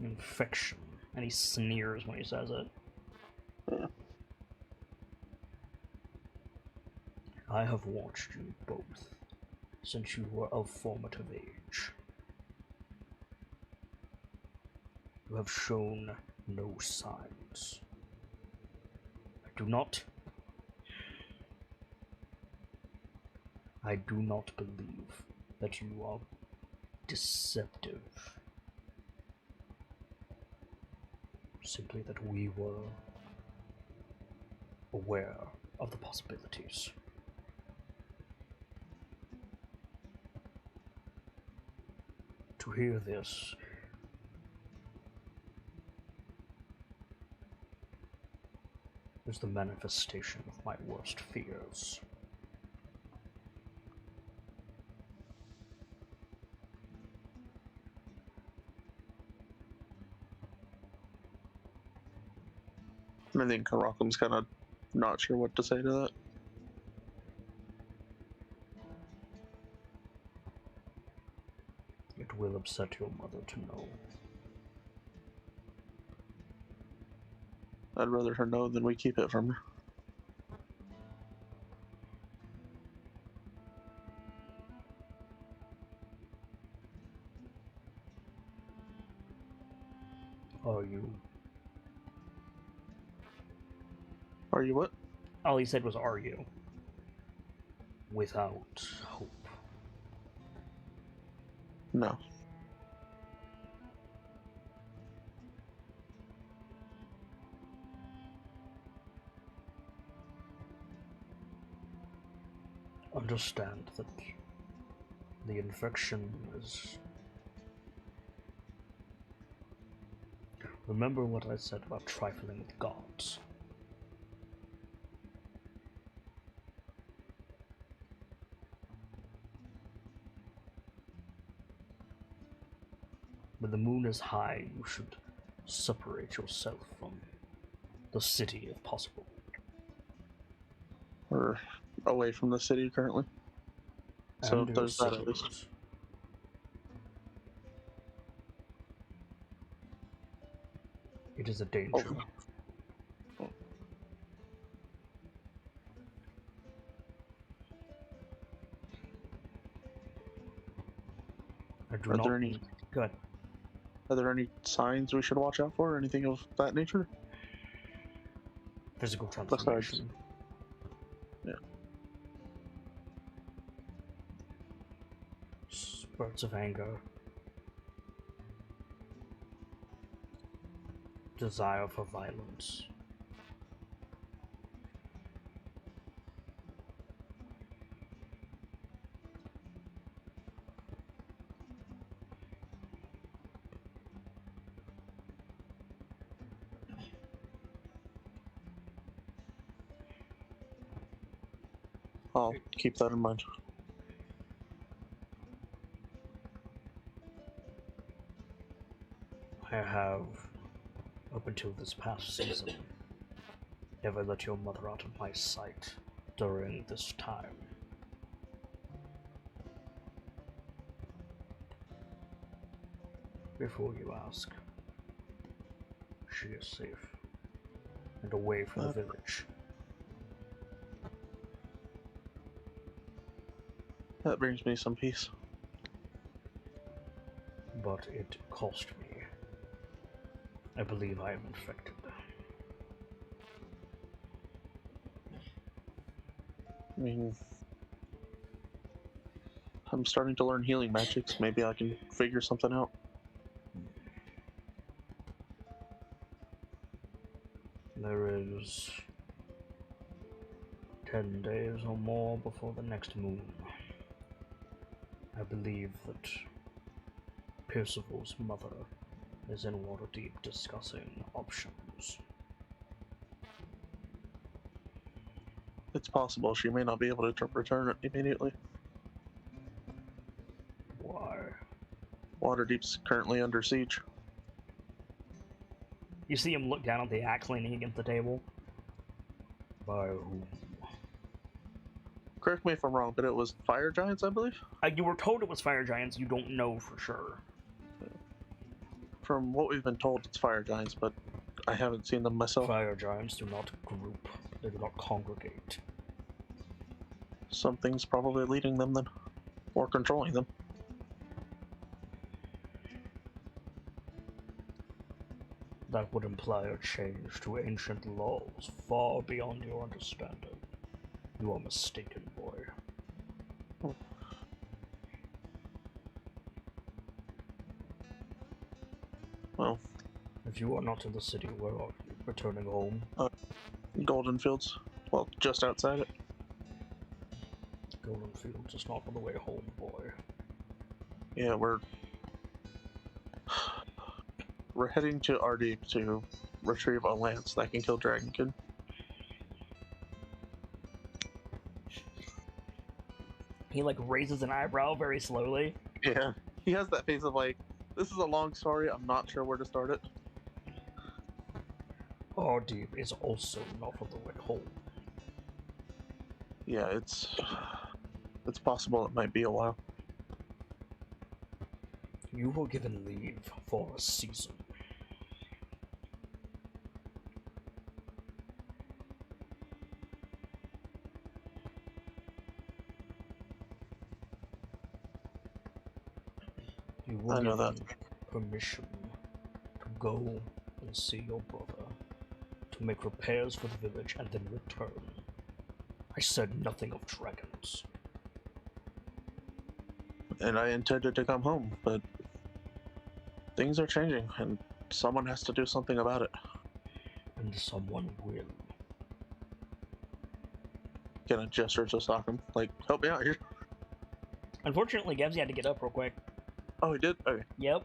infection, and he sneers when he says it. Yeah. I have watched you both since you were of formative age. You have shown no signs. I do not believe that you are deceptive. Simply that we were aware of the possibilities. To hear this is the manifestation of my worst fears. I think Karakum's kind of not sure what to say to that. It will upset your mother to know. I'd rather her know than we keep it from her. Are you? Are you what? All he said was, "Are you?" Without hope. No. Understand that the infection is... Remember what I said about trifling with gods. When the moon is high, you should separate yourself from the city if possible. We're away from the city currently. So And your there's that at least. cities. It is a danger. Oh. I do Are not there any- need... Good. Are there any signs we should watch out for, or anything of that nature? Physical transformation. Yeah. Spurts of anger. Desire for violence. I'll keep that in mind. I have, up until this past season, never let your mother out of my sight during this time. Before you ask, she is safe and away from the village. That brings me some peace. But it cost me. I believe I am infected. I mean, I'm starting to learn healing magics. Maybe I can figure something out. There is 10 days or more before the next moon. I believe that Percival's mother is in Waterdeep discussing options. It's possible she may not be able to return it immediately. Why? Waterdeep's currently under siege. You see him look down at the axe leaning against the table. By whom? Correct me if I'm wrong, but it was fire giants, I believe? You were told it was fire giants, you don't know for sure. From what we've been told, it's fire giants, but I haven't seen them myself. Fire giants do not group, they do not congregate. Something's probably leading them then, or controlling them. That would imply a change to ancient laws far beyond your understanding. You are mistaken, boy. Well, If you are not in the city, where are you? Returning home? Golden Fields. Well, just outside it. Golden Fields is not on the way home, boy. Yeah, we're heading to Ardeep to retrieve a lance that can kill Dragonkin. He like raises an eyebrow very slowly. Yeah, he has that face of like, this is a long story, I'm not sure where to start it. Ardeep is also not on the way home. Yeah, it's possible it might be a while. You were given leave for a season. You were I know given that. permission to go and see your brother, to make repairs for the village and then return. I said nothing of dragons. And I intended to come home, but things are changing, and someone has to do something about it. And someone will. Gonna gesture to Sockham, like, help me out here. Unfortunately, Gebsy had to get up real quick. Oh, he did? Okay. Yep.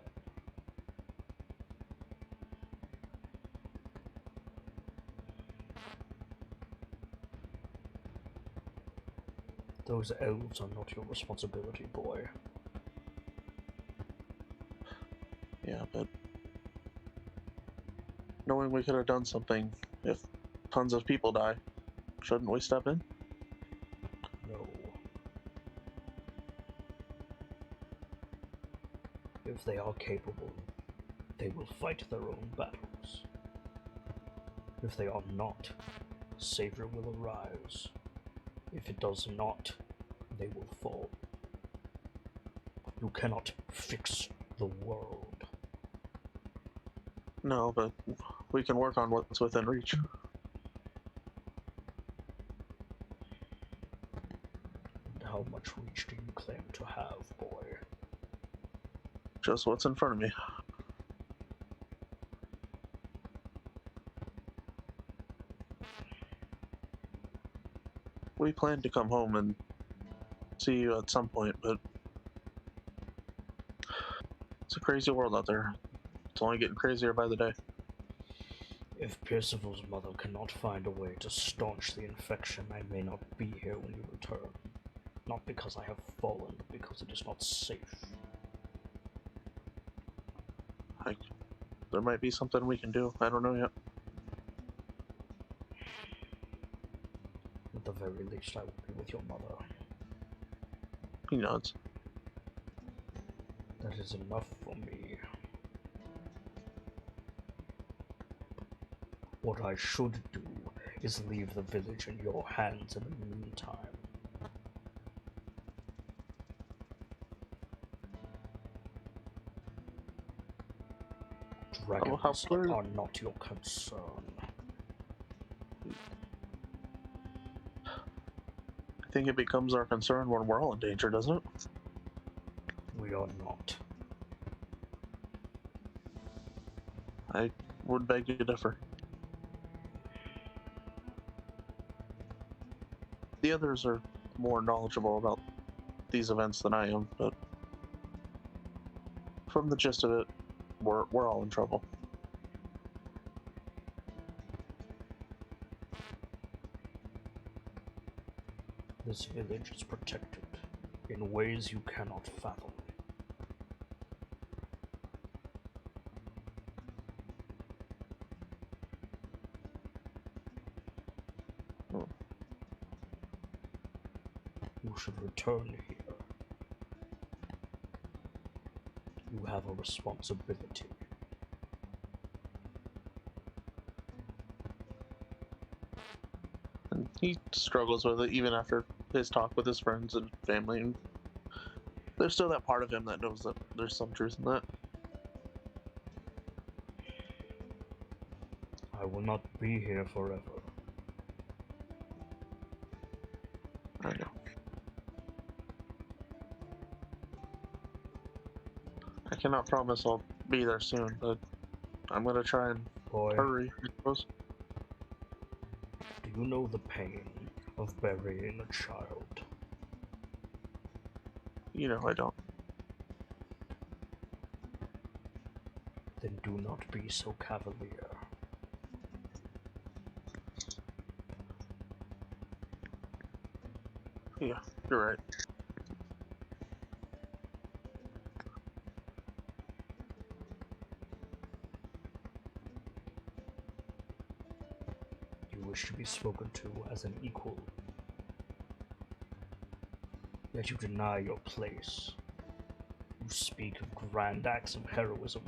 Those elves are not your responsibility, boy. Yeah, but knowing we could have done something if tons of people die, shouldn't we step in? No. If they are capable, they will fight their own battles. If they are not, Savior will arise. If it does not, they will fall. You cannot fix the world. No, but we can work on what's within reach. And how much reach do you claim to have, boy? Just what's in front of me. We planned to come home and see you at some point, but it's a crazy world out there. It's only getting crazier by the day. If Percival's mother cannot find a way to staunch the infection, I may not be here when you return. Not because I have fallen, but because it is not safe. There might be something we can do. I don't know yet. At the very least, I will be with your mother. He nods. That is enough for me. What I should do is leave the village in your hands in the meantime. Dragons are not your concern. I think it becomes our concern when we're all in danger, doesn't it? We are not. I would beg to differ. The others are more knowledgeable about these events than I am, but from the gist of it, we're all in trouble. This village is protected in ways you cannot fathom. You should return here. You have a responsibility. And he struggles with it even after his talk with his friends and family. And there's still that part of him that knows that there's some truth in that. I will not be here forever. I know. I cannot promise I'll be there soon, but I'm gonna try and Boy, hurry, I suppose. do you know the pain of burying a child? You know I don't. Then do not be so cavalier. Yeah, you're right. You wish to be spoken to as an equal, yet you deny your place. You speak of grand acts of heroism.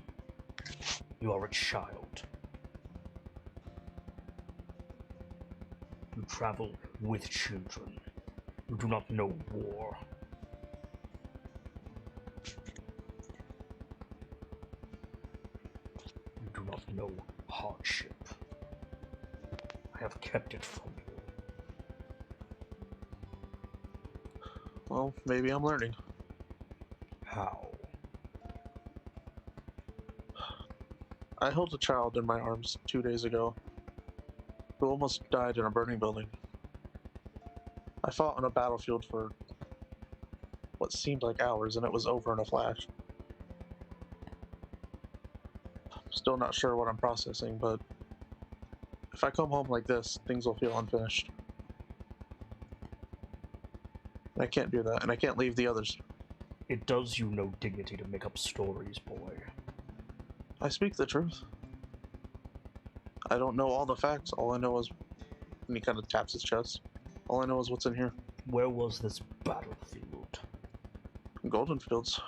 You are a child. You travel with children. You do not know war. You do not know hardship. I have kept it from you. Well, maybe I'm learning. How? I held a child in my arms 2 days ago who almost died in a burning building. I fought on a battlefield for what seemed like hours, and it was over in a flash. Still not sure what I'm processing, but if I come home like this, things will feel unfinished. I can't do that, and I can't leave the others. It does you no dignity to make up stories, boy. I speak the truth. I don't know all the facts. All I know is, and he kind of taps his chest. All I know is what's in here. Where was this battlefield? Golden Fields.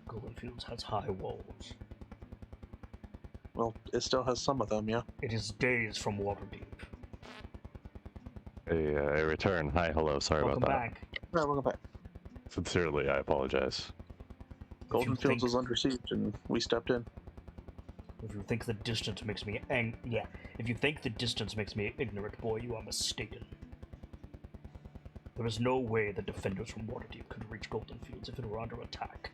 Golden Fields has high walls. Well, it still has some of them, yeah. It is days from Waterdeep. A return. Hi, hello. Sorry Welcome about that. back. Yeah, welcome back. Sincerely, I apologize. Golden Fields was under siege, and we stepped in. If you think the distance makes me if you think the distance makes me ignorant, boy, you are mistaken. There is no way the defenders from Waterdeep could reach Golden Fields if it were under attack.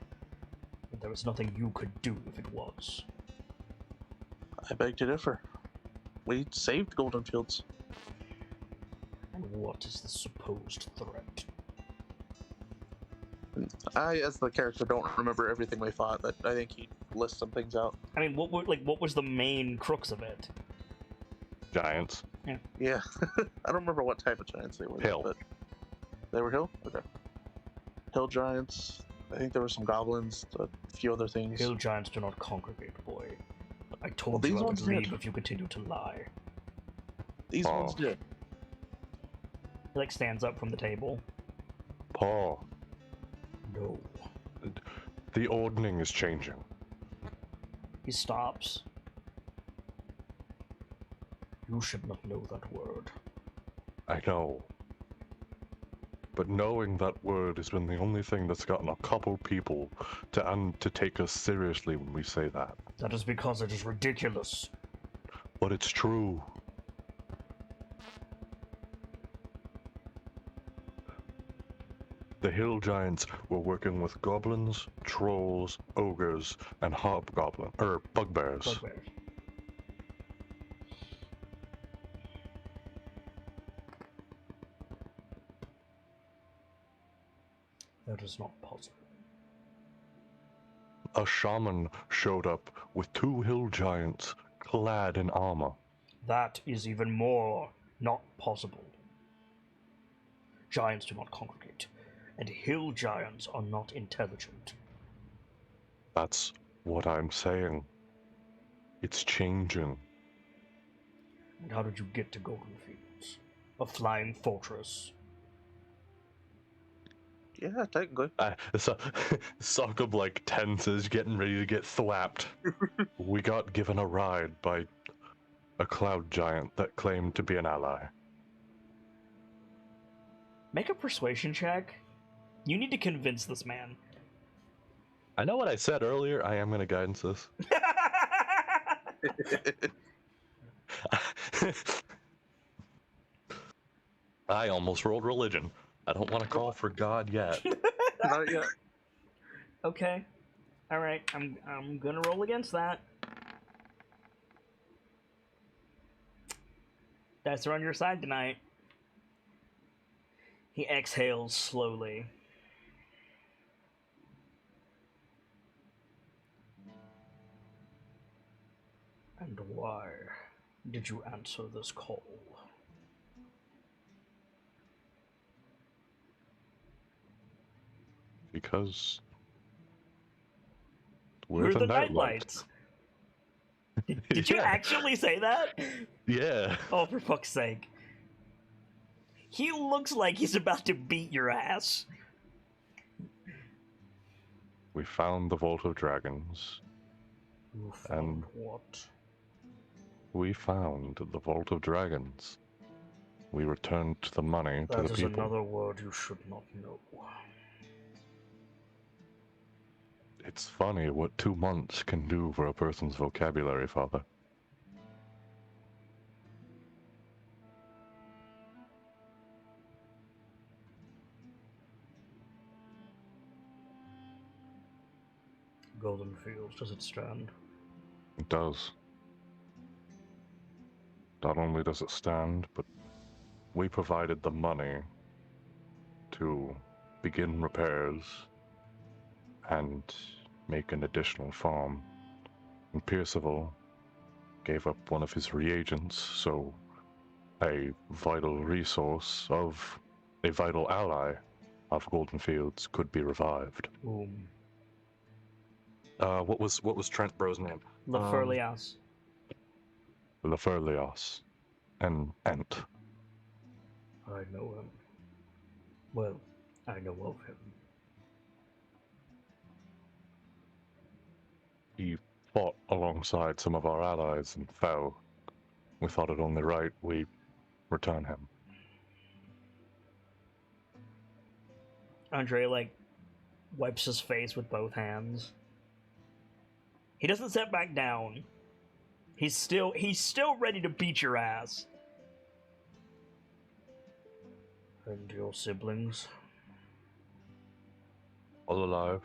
And there is nothing you could do if it was. I beg to differ. We saved Golden Fields. And what is the supposed threat? I, as the character, don't remember everything we fought, but I think he lists some things out. I mean, what was the main crux of it? Giants. Yeah, I don't remember what type of giants they were. Hill. But they were hill? Okay. Hill giants. I think there were some goblins, a few other things. Hill giants do not congregate, boy. I Well, told these you I would ones leave did. if you continue to lie. These ones did. He like stands up from the table. Paul, No. the ordning is changing. He stops. You should not know that word. I know. But knowing that word has been the only thing that's gotten a couple people to take us seriously when we say that. That is because it is ridiculous. But it's true. The hill giants were working with goblins, trolls, ogres, and bugbears. Bugbears. That is not possible. A shaman showed up with 2 hill giants clad in armor. That is even more not possible. Giants do not congregate, and hill giants are not intelligent. That's what I'm saying. It's changing. And how did you get to Golden Fields? A flying fortress. Yeah, technically. Sock'em like tenses, getting ready to get thwapped. We got given a ride by a cloud giant that claimed to be an ally. Make a persuasion check. You need to convince this man. I know what I said earlier. I am going to guidance this. I almost rolled religion. I don't want to call for God yet. Not yet. Okay. Alright, I'm gonna roll against that. Dice are on your side tonight. He exhales slowly. And why did you answer this call? Because We're the KnightLites. KnightLites. Did you Yeah. actually say that? Yeah. Oh, for fuck's sake. He looks like he's about to beat your ass. We found the Vault of Dragons. You found And- what? We found the Vault of Dragons. We returned the money to That the is people. another word you should not know. It's funny what 2 months can do for a person's vocabulary, Father. Golden Fields, does it stand? It does. Not only does it stand, but we provided the money to begin repairs and make an additional farm. And Percival gave up one of his reagents, so a vital resource of a vital ally of Golden Fields could be revived. Boom. What was Trent Bro's name? Lefurlias. Lefurlios. And Ent. I know him. Well, I know of him. He fought alongside some of our allies and fell. We thought it only right we return him. Andre, like, wipes his face with both hands. He doesn't sit back down. He's still ready to beat your ass. And your siblings? All alive.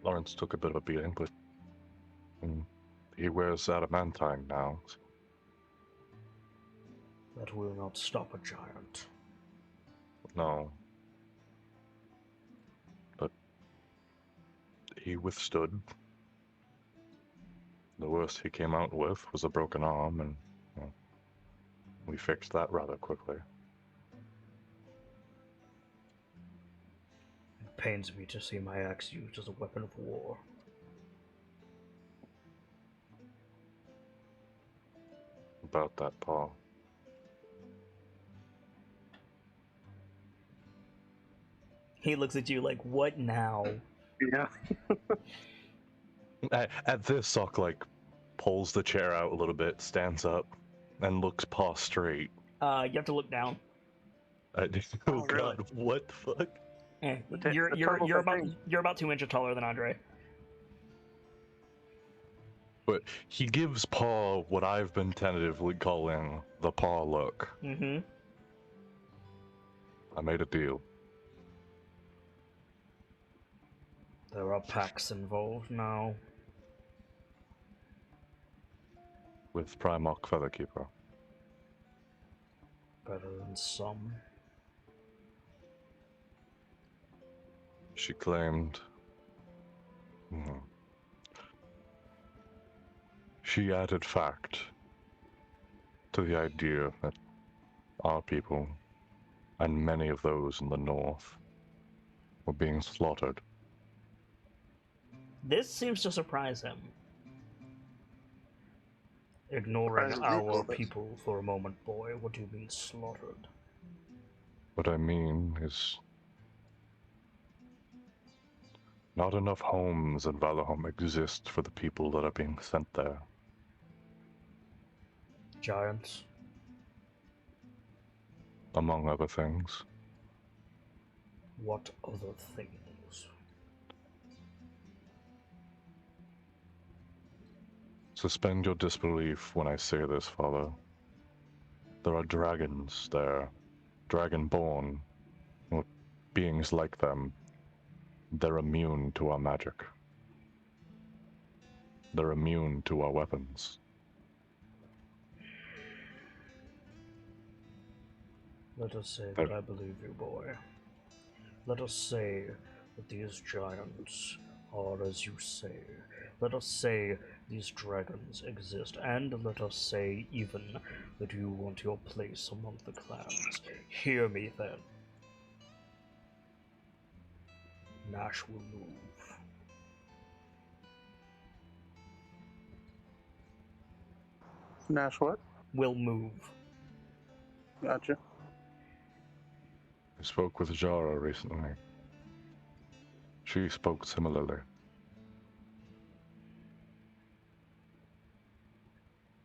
Lawrence took a bit of a beating, but he wears adamantine now. That will not stop a giant. No. But he withstood. The worst he came out with was a broken arm, and well, we fixed that rather quickly. It pains me to see my axe used as a weapon of war. About that, Paul. He looks at you like, what now? Yeah. At this, Sock, like, pulls the chair out a little bit, stands up, and looks paw straight. You have to look down. Oh Oh, really? god, what the fuck? You're about 2 inches taller than Andre. But he gives Paul what I've been tentatively calling the paw look. Mm-hmm. I made a deal. There are packs involved now. With Primarch Featherkeeper. Better than some. She claimed... She added fact to the idea that our people, and many of those in the north, were being slaughtered. This seems to surprise him. Ignoring Surprises me a our little bit. people for a moment, boy. What do you mean slaughtered? What I mean is... not enough homes in Valahom exist for the people that are being sent there. Giants? Among other things. What other things? Suspend your disbelief when I say this, Father. There are dragons there. Dragonborn. Or beings like them. They're immune to our magic. They're immune to our weapons. Let us say that I believe you, boy. Let us say that these giants are as you say. Let us say these dragons exist, and let us say even that you want your place among the clans. Hear me then. Nash will move. Nash, what? Will move. Gotcha. I spoke with Jara recently. She spoke similarly.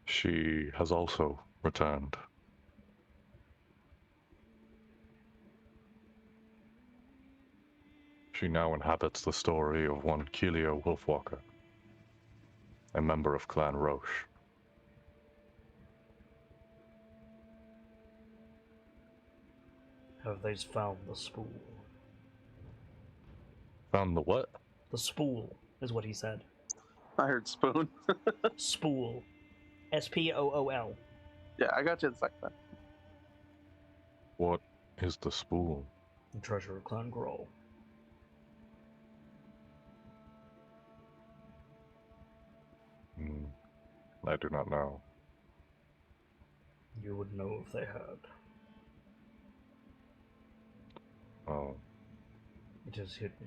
She has also returned. She now inhabits the story of one Keelio Wolfwalker, a member of Clan Roche. Have they found the spool? Found the what? The spool is what he said. I heard spoon. Spool. S-P-O-O-L. Yeah, I got you the second time. What is the spool? The treasure of Clan Groll. I do not know. You would know if they had. Oh, It is hidden.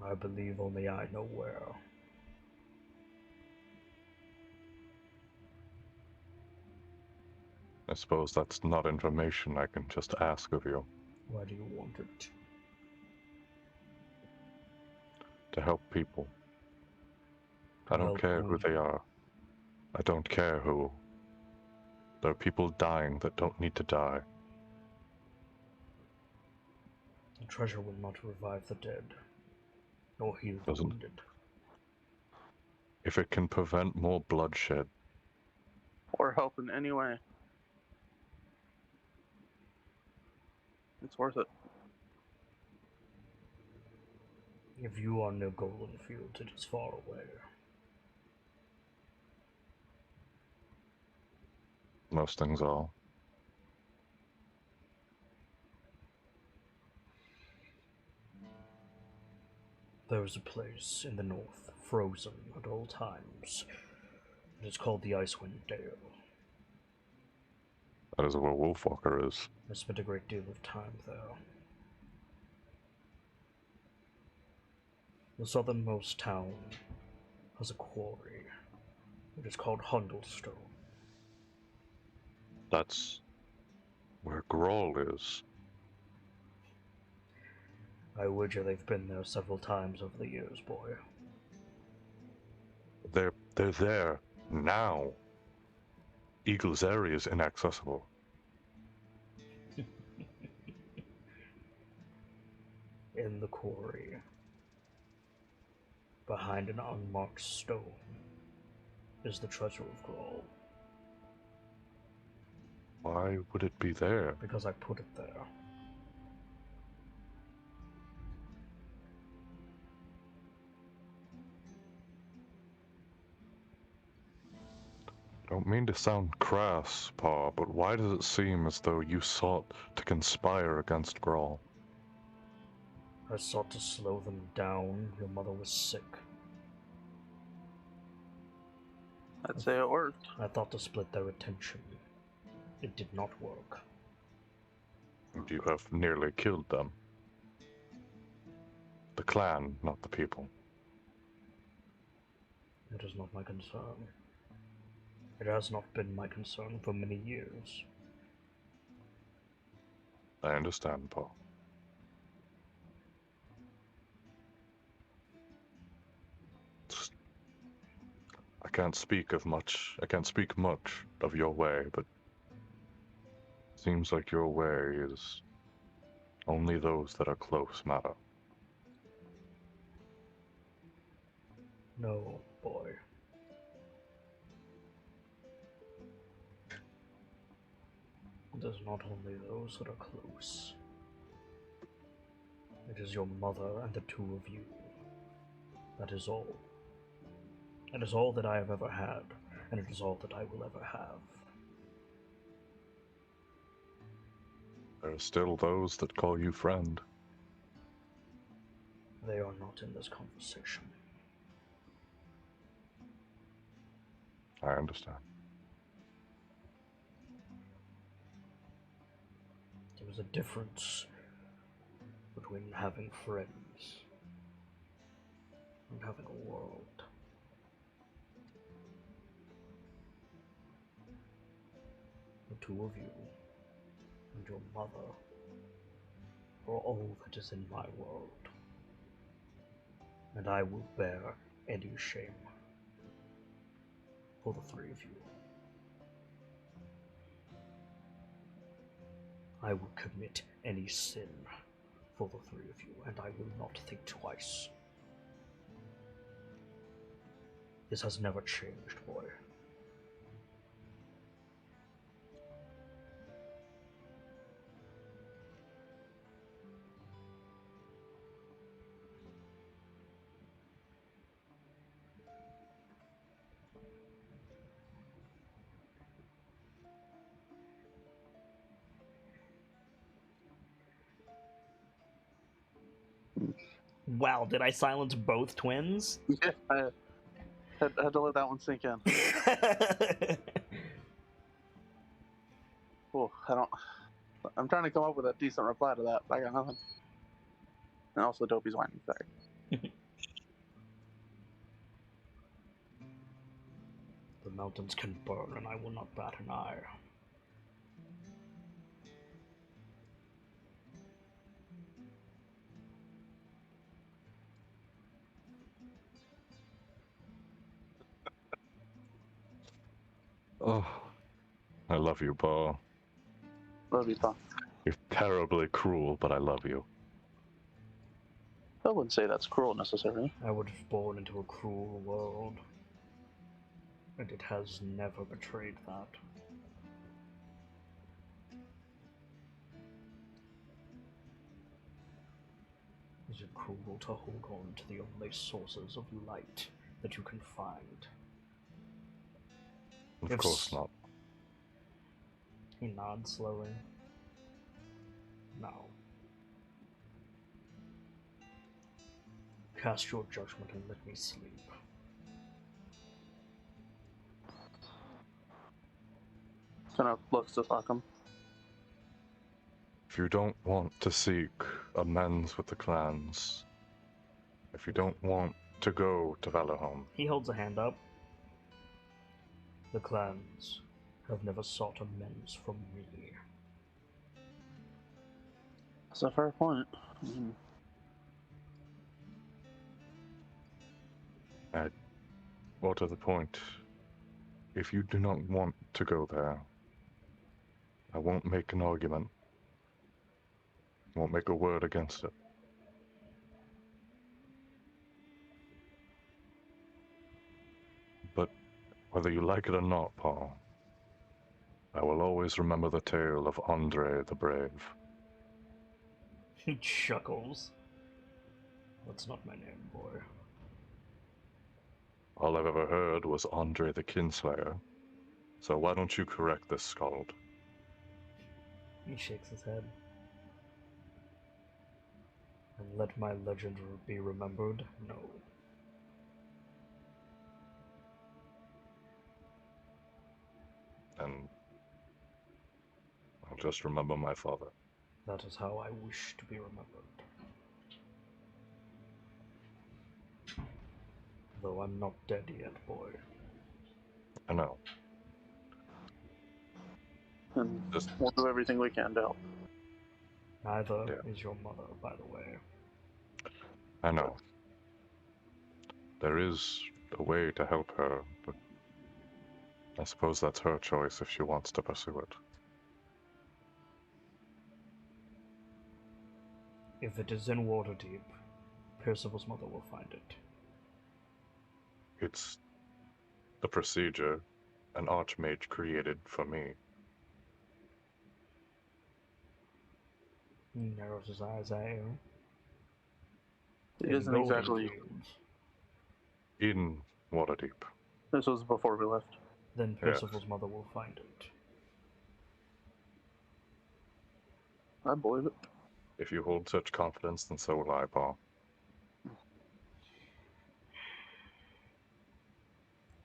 I believe only I know where. I suppose that's not information I can just ask of you. Why do you want it? To help people. I don't Help care who whom? they are. I don't care who. There are people dying that don't need to die. The treasure will not revive the dead, nor heal the Doesn't. wounded. If it can prevent more bloodshed, Or help in any way. It's worth it. If you are near Golden Fields, it is far away. most things are. There is a place in the north, frozen at all times. It is called the Icewind Dale. That is where Wolfwalker is. I spent a great deal of time there. The southernmost town has a quarry. It is called Hundlestone. That's where Grawl is. I wager they've been there several times over the years, boy. They're there now. Eagle's area is inaccessible. In the quarry, behind an unmarked stone, is the treasure of Grawl. Why would it be there? Because I put it there. Don't mean to sound crass, Pa, but why does it seem as though you sought to conspire against Grawl? I sought to slow them down. Your mother was sick. I'd say it worked. I thought to split their attention. It did not work. And you have nearly killed them. The clan, not the people. It is not my concern. It has not been my concern for many years. I understand, Pa. I can't speak much of your way, but seems like your way is only those that are close matter. No, boy. It is not only those that are close. It is your mother and the two of you. That is all. It is all that I have ever had, and it is all that I will ever have. There are still those that call you friend. They are not in this conversation. I understand. There is a difference between having friends and having a world. The two of you and your mother are all that is in my world, and I will bear any shame for the three of you. I will commit any sin for the three of you, and I will not think twice. This has never changed, boy. Wow, did I silence both twins? Yeah, I had to let that one sink in. Oh, I'm trying to come up with a decent reply to that, but I got nothing. And also, Dopey's whining. Sorry. The mountains can burn, and I will not bat an eye. Oh, I love you, Bo. Love you, Tom. You're terribly cruel, but I love you. I wouldn't say that's cruel necessarily. I would have born into a cruel world, and it has never betrayed that. Is it cruel to hold on to the only sources of light that you can find? Of course not. He nods slowly. No. Cast your judgment and let me sleep. Kind of looks to Thockham. If you don't want to seek amends with the clans, if you don't want to go to Valorhome, He holds a hand up. The clans have never sought amends from me. That's a fair point. I mean, more to the point, if you do not want to go there, I won't make an argument. Won't make a word against it. But whether you like it or not, Paul, I will always remember the tale of Andre the Brave. He chuckles. That's not my name, boy. All I've ever heard was Andre the Kinslayer. So why don't you correct this skald? He shakes his head. And let my legend be remembered? No. And I'll just remember my father. That is how I wish to be remembered. Though I'm not dead yet, boy. I know. and Just we'll do everything we can to help. Neither Yeah. is your mother, by the way. I know. There is a way to help her, but I suppose that's her choice if she wants to pursue it. If it is in Waterdeep, Percival's mother will find it. It's a procedure an archmage created for me. He narrows his eyes at you. It In isn't Golden exactly. Fields. In Waterdeep. This was before we left. Then Percival's mother will find it. I believe it. If you hold such confidence, then so will I, Paul.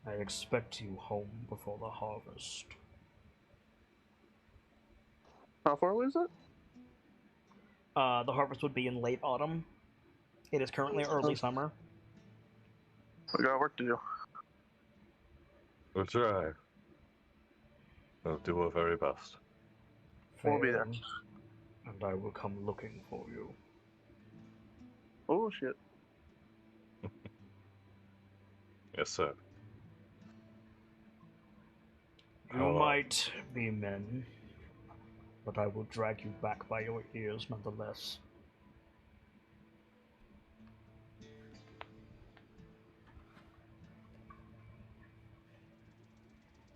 I expect you home before the harvest. How far away is it? The harvest would be in late autumn. It is currently early summer. We got work to do. We'll try. We'll do our very best. We'll be there. Fair, and I will come looking for you. Oh shit. Yes, sir. You How, might be men, but I will drag you back by your ears nonetheless.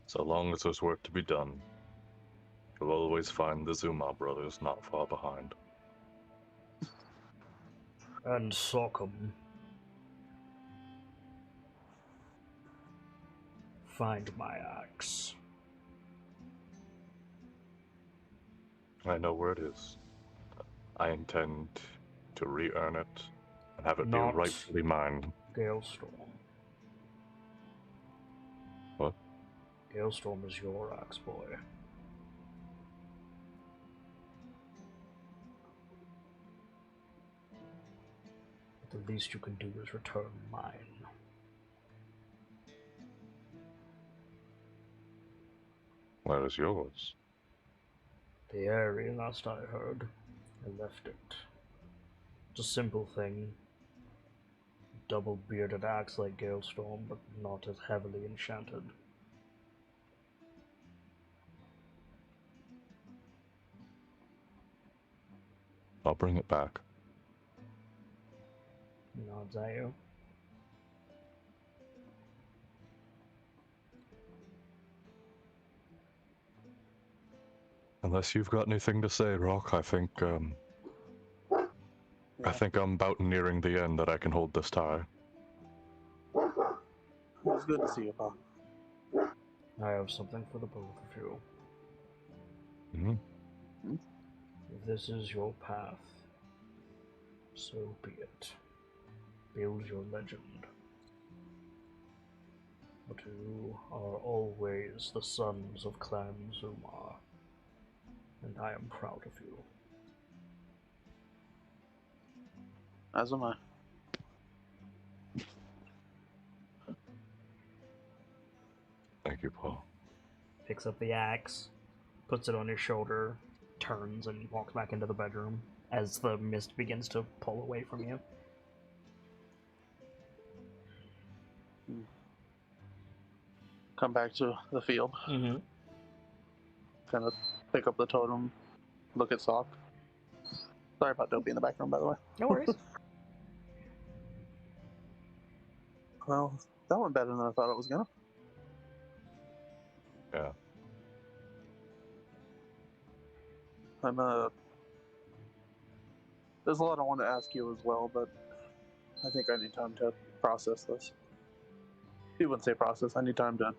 So long as there's work to be done, you'll always find the Zuma brothers not far behind. And Sorghum. Find my axe. I know where it is. I intend to re-earn it and have it be Not rightfully mine. Galestorm. What? Galestorm is your axe, boy. But the least you can do is return mine. Where is yours? The area, last I heard. I left it. It's a simple thing. Double-bearded axe like Galestorm, but not as heavily enchanted. I'll bring it back. Nods at you. Unless you've got anything to say, Rock, I think I'm about nearing the end that I can hold this tie. It's good to see you, Pop. I have something for the both of you. Mm-hmm. If this is your path, so be it. Build your legend. But you are always the sons of Clan Zumar, and I am proud of you. As am I. Thank you, Paul. Picks up the axe, puts it on his shoulder, turns, and walks back into the bedroom as the mist begins to pull away from you. Come back to the field. Mm-hmm. Kind of pick up the totem, look at Sock. Sorry about Dopey in the background, by the way. No worries. Well, that went better than I thought it was gonna. Yeah. There's a lot I want to ask you as well, but I think I need time to process this. You wouldn't say process. I need time to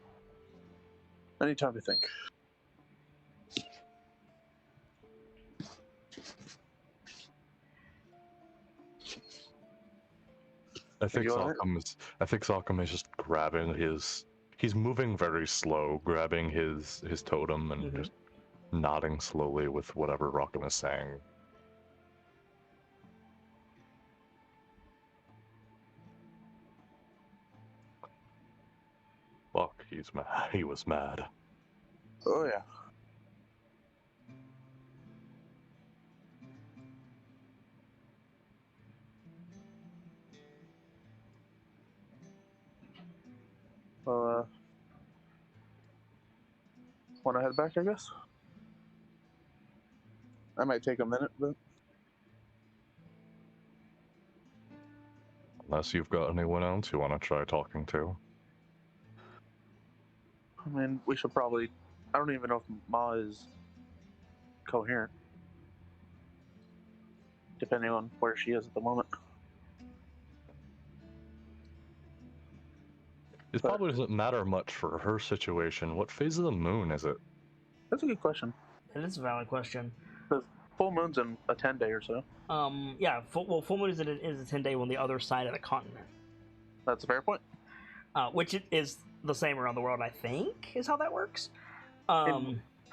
think. I think you alright? Salcom is just grabbing his. He's moving very slow, grabbing his totem and just nodding slowly with whatever Rockham is saying. Fuck, he's mad. He was mad. Oh yeah. Well, want to head back, I guess? I might take a minute, but Unless you've got anyone else you want to try talking to. I mean, we should probably. I don't even know if Ma is coherent, depending on where she is at the moment. It probably doesn't matter much for her situation. What phase of the moon is it? That's a good question. It is a valid question. Because full moon's in a 10-day or so. Yeah, full moon is a 10-day on the other side of the continent. That's a fair point. Which it is the same around the world, I think, is how that works. I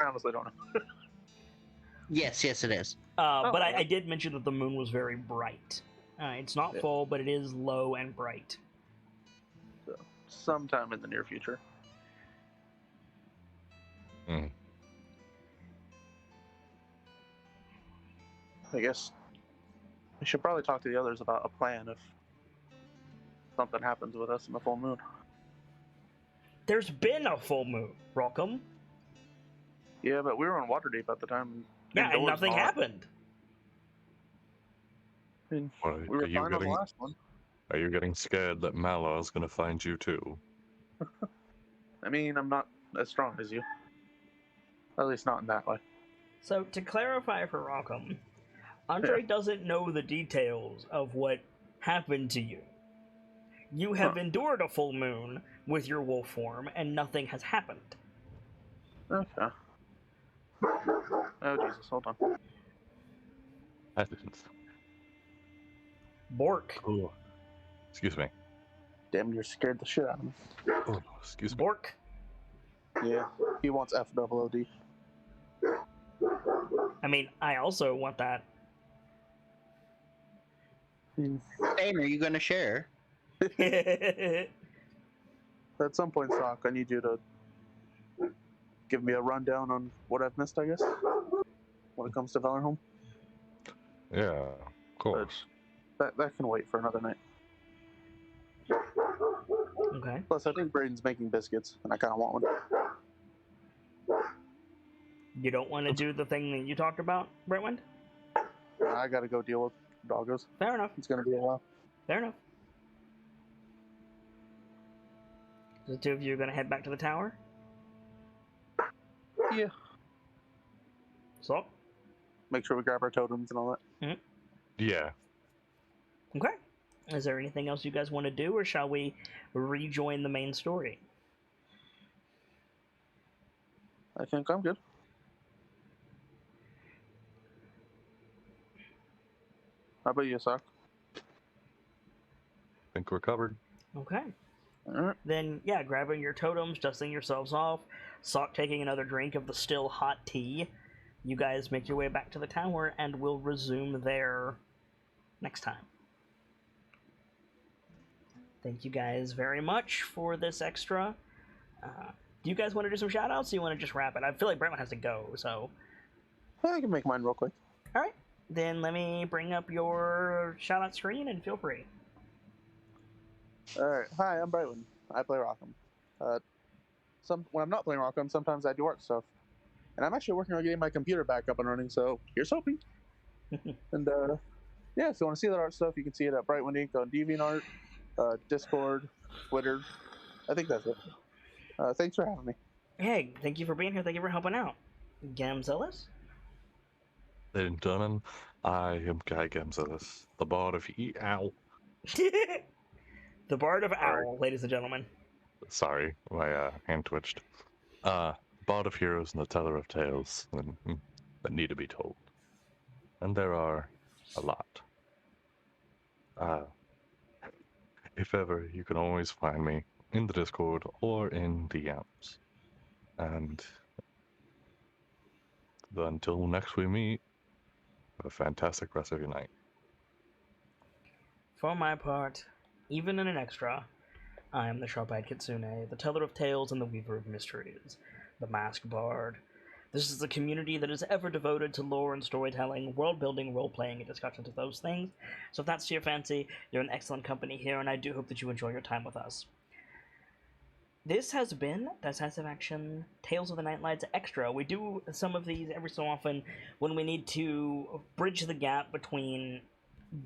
honestly don't know. Yes, it is. But I did mention that the moon was very bright. It's not full, but it is low and bright. So, sometime in the near future. Mm. I guess we should probably talk to the others about a plan if something happens with us in the full moon. There's been a full moon, Rockham. Yeah, but we were on Waterdeep at the time. Yeah, and indoors nothing all. happened. I mean, What, we were fine on the last one. Are you getting scared that Mala's gonna find you too? I mean, I'm not as strong as you. At least not in that way. So, to clarify for Rockham, Andre doesn't know the details of what happened to you. You have endured a full moon with your wolf form, and nothing has happened. Okay. Oh, Jesus, hold on. I didn't. Bork. Oh, excuse me. Damn, you scared the shit out of me. Oh, excuse me. Bork. Yeah, he wants FOOD. I mean, I also want that. Same, are you gonna share? At some point, Sock, I need you to give me a rundown on what I've missed, I guess, when it comes to Valorhome. Yeah, of course. That can wait for another night. Okay. Plus, I think Braden's making biscuits, and I kind of want one. You don't want to do the thing that you talked about, Brentwind? I gotta go deal with doggos. Fair enough. It's gonna be a while. Fair enough. The two of you are going to head back to the tower? Yeah. So? Make sure we grab our totems and all that. Yeah. Okay. Is there anything else you guys want to do, or shall we rejoin the main story? I think I'm good. How about you, Sock? Think we're covered. Okay. Alright. Then, yeah, grabbing your totems, dusting yourselves off, Sock taking another drink of the still hot tea, you guys make your way back to the tower, and we'll resume there next time. Thank you guys very much for this extra. Do you guys want to do some shoutouts, or do you want to just wrap it? I feel like Brentman has to go, so... I can make mine real quick. Alright, then let me bring up your shoutout screen, and feel free. Alright, hi, I'm Brightwin. I play Rockham. When I'm not playing Rockham, sometimes I do art stuff. And I'm actually working on getting my computer back up and running, so here's hoping. And yeah, if you want to see that art stuff, you can see it at Brightwin Inc. on DeviantArt, Discord, Twitter. I think that's it. Thanks for having me. Hey, thank you for being here, thank you for helping out. Gamzelis? Ladies and gentlemen, I am Guy Gamzelis, the Bard of Ow. The Bard of Owl, ladies and gentlemen. Sorry, my hand twitched. Bard of Heroes and the Teller of Tales that need to be told. And there are a lot. If ever, you can always find me in the Discord or in DMs. And until next we meet, have a fantastic rest of your night. For my part, even in an extra, I am the Sharp-Eyed Kitsune, the Teller of Tales and the Weaver of Mysteries, the Masked Bard. This is a community that is ever devoted to lore and storytelling, world-building, role-playing, and discussions of those things. So if that's to your fancy, you're in excellent company here, and I do hope that you enjoy your time with us. This has been Decisive Action Tales of the KnightLites Extra. We do some of these every so often when we need to bridge the gap between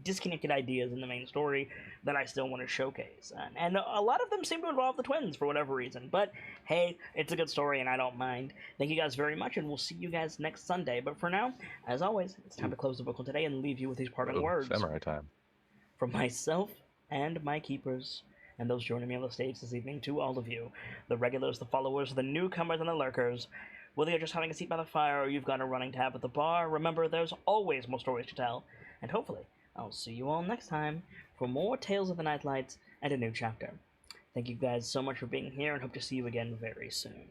disconnected ideas in the main story that I still want to showcase. And a lot of them seem to involve the twins for whatever reason. But hey, it's a good story and I don't mind. Thank you guys very much, and we'll see you guys next Sunday. But for now, as always, it's time to close the book on today and leave you with these parting words. Samurai time. From myself and my keepers, and those joining me on the stage this evening, to all of you, the regulars, the followers, the newcomers, and the lurkers, whether you're just having a seat by the fire or you've got a running tab at the bar, remember there's always more stories to tell, and hopefully I'll see you all next time for more Tales of the KnightLites and a new chapter. Thank you guys so much for being here, and hope to see you again very soon.